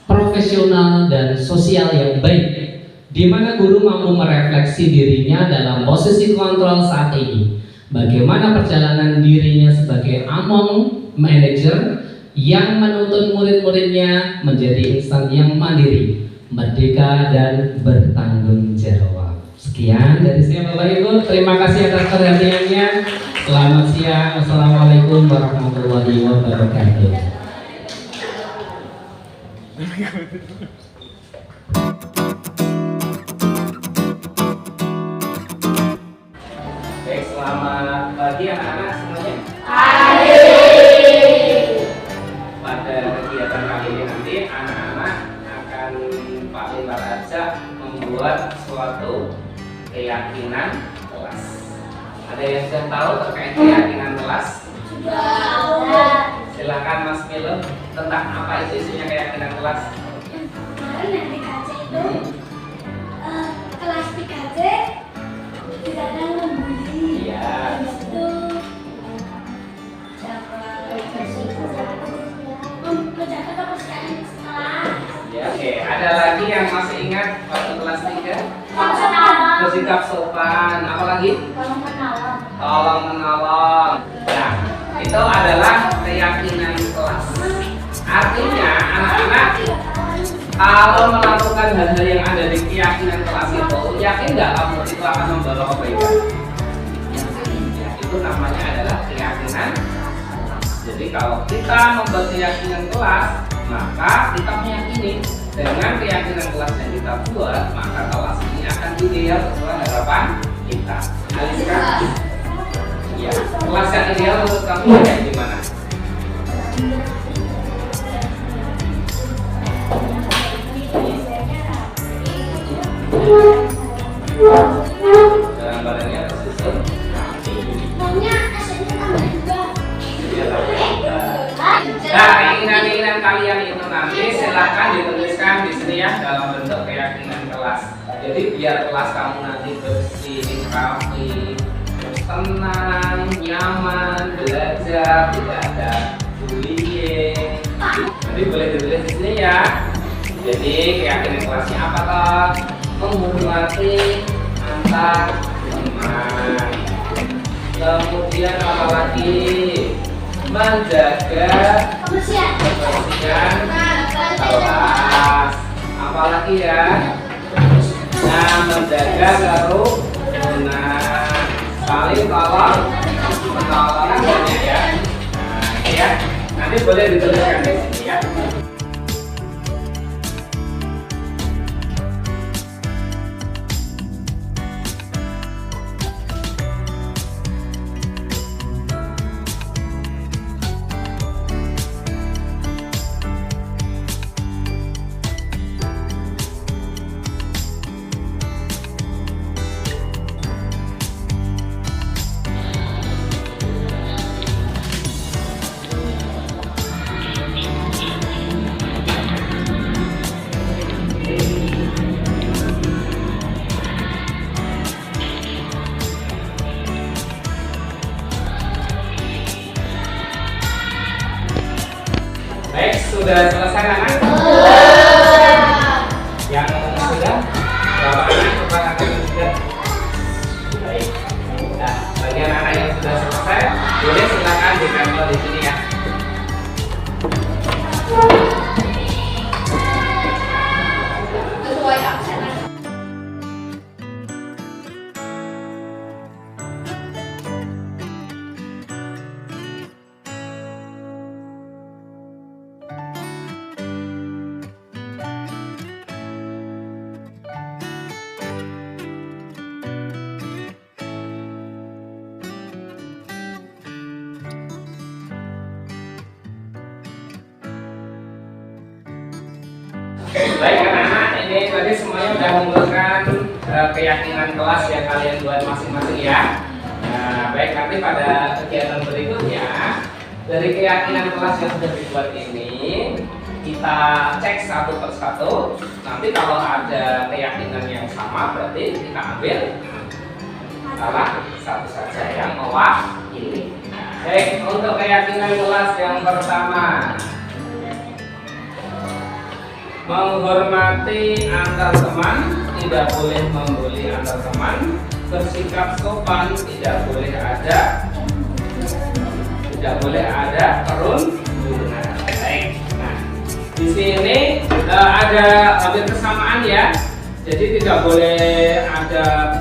profesional dan sosial yang baik, di mana guru mampu merefleksi dirinya dalam posisi kontrol saat ini, bagaimana perjalanan dirinya sebagai among manager yang menuntun murid-muridnya menjadi insan yang mandiri, merdeka dan bertanggung jawab. Sekian dari saya Bapak Ibu, terima kasih atas perhatiannya. Selamat siang, Assalamualaikum warahmatullahi wabarakatuh. Baik, selamat pagi anak-anak semuanya. Pada kegiatan kali ini nanti anak-anak akan Pak Limbar ajak membuat suatu keyakinan kelas. Ada yang sudah tahu terkait keyakinan kelas? Silakan Mas Milo, tentang apa itu isinya keyakinan kelas? Kemarin yang DKJ itu kelas 3J tidak ada membuli. Iya. Habis itu menjaga kebersihan kelas. Ya, oke. Ada lagi yang masih ingat waktu kelas 3? Bersikap sopan. Apa lagi? Tolong menolong. Nah, itu adalah keyakinan kelas. Artinya anak-anak kalau melakukan hal-hal yang ada di keyakinan kelas itu, yakin nggak kamu itu akan membawa kebaikan? Ya, itu namanya adalah keyakinan. Jadi kalau kita membuat keyakinan kelas, maka kita meyakini dengan keyakinan kelas yang kita buat, maka kelas ini akan ideal sesuai harapan kita. Aliska, ya, kelas yang ideal menurut kamu kayak gimana? Dalam badannya tersusun. Maunya asalnya tambah juga. Nah, keinginan-keinginan kalian itu nanti silakan dituliskan di sini ya dalam bentuk keyakinan kelas. Jadi biar kelas kamu nanti bersih, rapi, terus tenang, nyaman, belajar, tidak ada bullying. Nanti boleh ditulis di sini ya. Jadi keyakinan kelasnya apa toh? Menghormati antar teman. Kemudian apa lagi? Menjaga kebersihan kelas. Apalagi ya? Nah, menjaga kerukunan, saling tolong menolong banyak ya. Nah, ini ya. Nanti boleh dituliskan di sini ya. Sudah selesai anak? Yang sudah? Bapak anak coba akan sudah. Baik. Nah, bagian anak yang sudah selesai, boleh silakan ditempel di sini ya. Sesuai absen. Baik anak-anak, ini tadi semuanya sudah mengumpulkan keyakinan kelas yang kalian buat masing-masing ya. Nah, baik, nanti pada kegiatan berikutnya dari keyakinan kelas yang sudah dibuat ini kita cek satu persatu. Nanti kalau ada keyakinan yang sama berarti kita ambil salah satu saja yang mewakili. Baik, untuk keyakinan kelas yang pertama, menghormati antar teman, tidak boleh membuli antar teman, bersikap sopan, tidak boleh ada perundungan. Baik. Nah, di sini ada hampir kesamaan ya. Jadi tidak boleh ada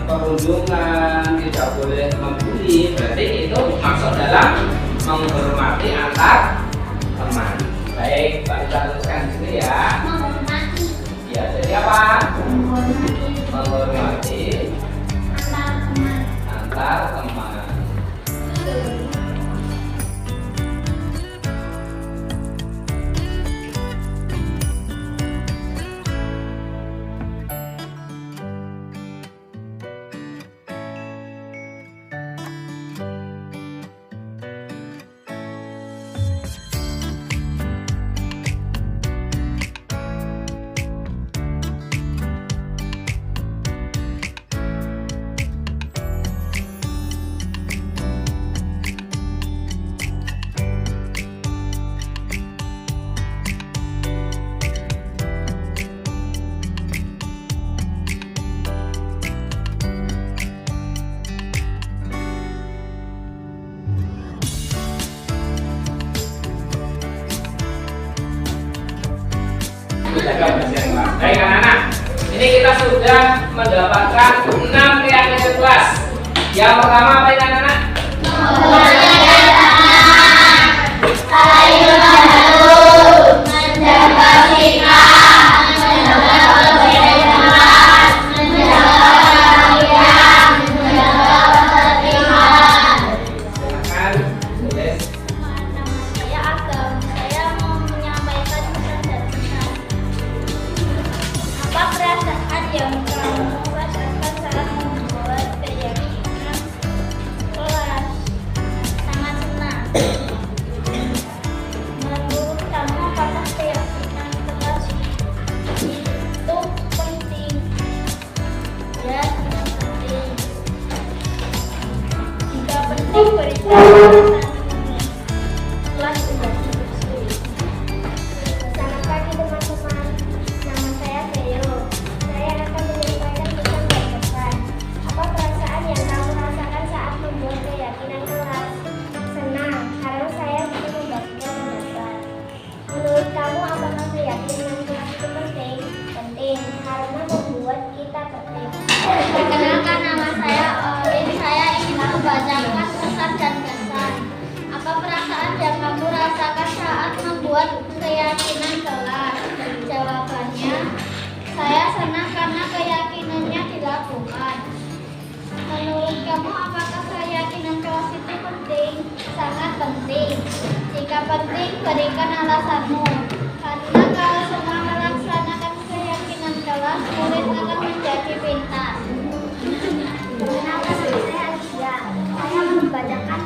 perundungan, tidak boleh membuli. Berarti itu masuk dalam menghormati antar teman. Baik, Pak kita tuliskan di sini ya. Menghormati. Ya, jadi apa? Menghormati. Menghormati antar teman. Baik anak-anak, ini kita sudah mendapatkan 6 keyakinan kelas. Yang pertama apa ini anak-anak? Menjaga sikap, menjaga kebenaran, menjaga kalian, menjaga ketertiban. Silakan tulis. Saya Agam, saya mau menyampaikan pesan dan pesan. Apa perasaan yang kamu rasakan saat membuat keyakinan kelas? Sangat senang. Menurut kamu apakah keyakinan kelas itu penting? Ya, sangat penting. Jika penting, berikan alasan. Kelas sudah selesai. Selamat pagi teman-teman. Nama saya Deo. Saya akan menyampaikan pesan dan pesan. Apa perasaan yang kamu rasakan saat membuat keyakinan kelas? Senang, karena saya bisa membagikan pendapat. Menurut kamu apakah keyakinan kelas itu penting? Penting, karena membuat kita penting. Perkenalkan, nama saya Olin. Saya ingin membacakan pesan dan pesan. Apa perasaan yang kamu rasakan saat membuat keyakinan kelas? Jawabannya, saya senang karena keyakinannya dilakukan. Menurut kamu apakah keyakinan kelas itu penting? Sangat penting. Jika penting, berikan alasanmu. Karena kalau semua melaksanakan keyakinan kelas, murid akan menjadi pintar. Perkenalkan, saya Alia. Saya membacakan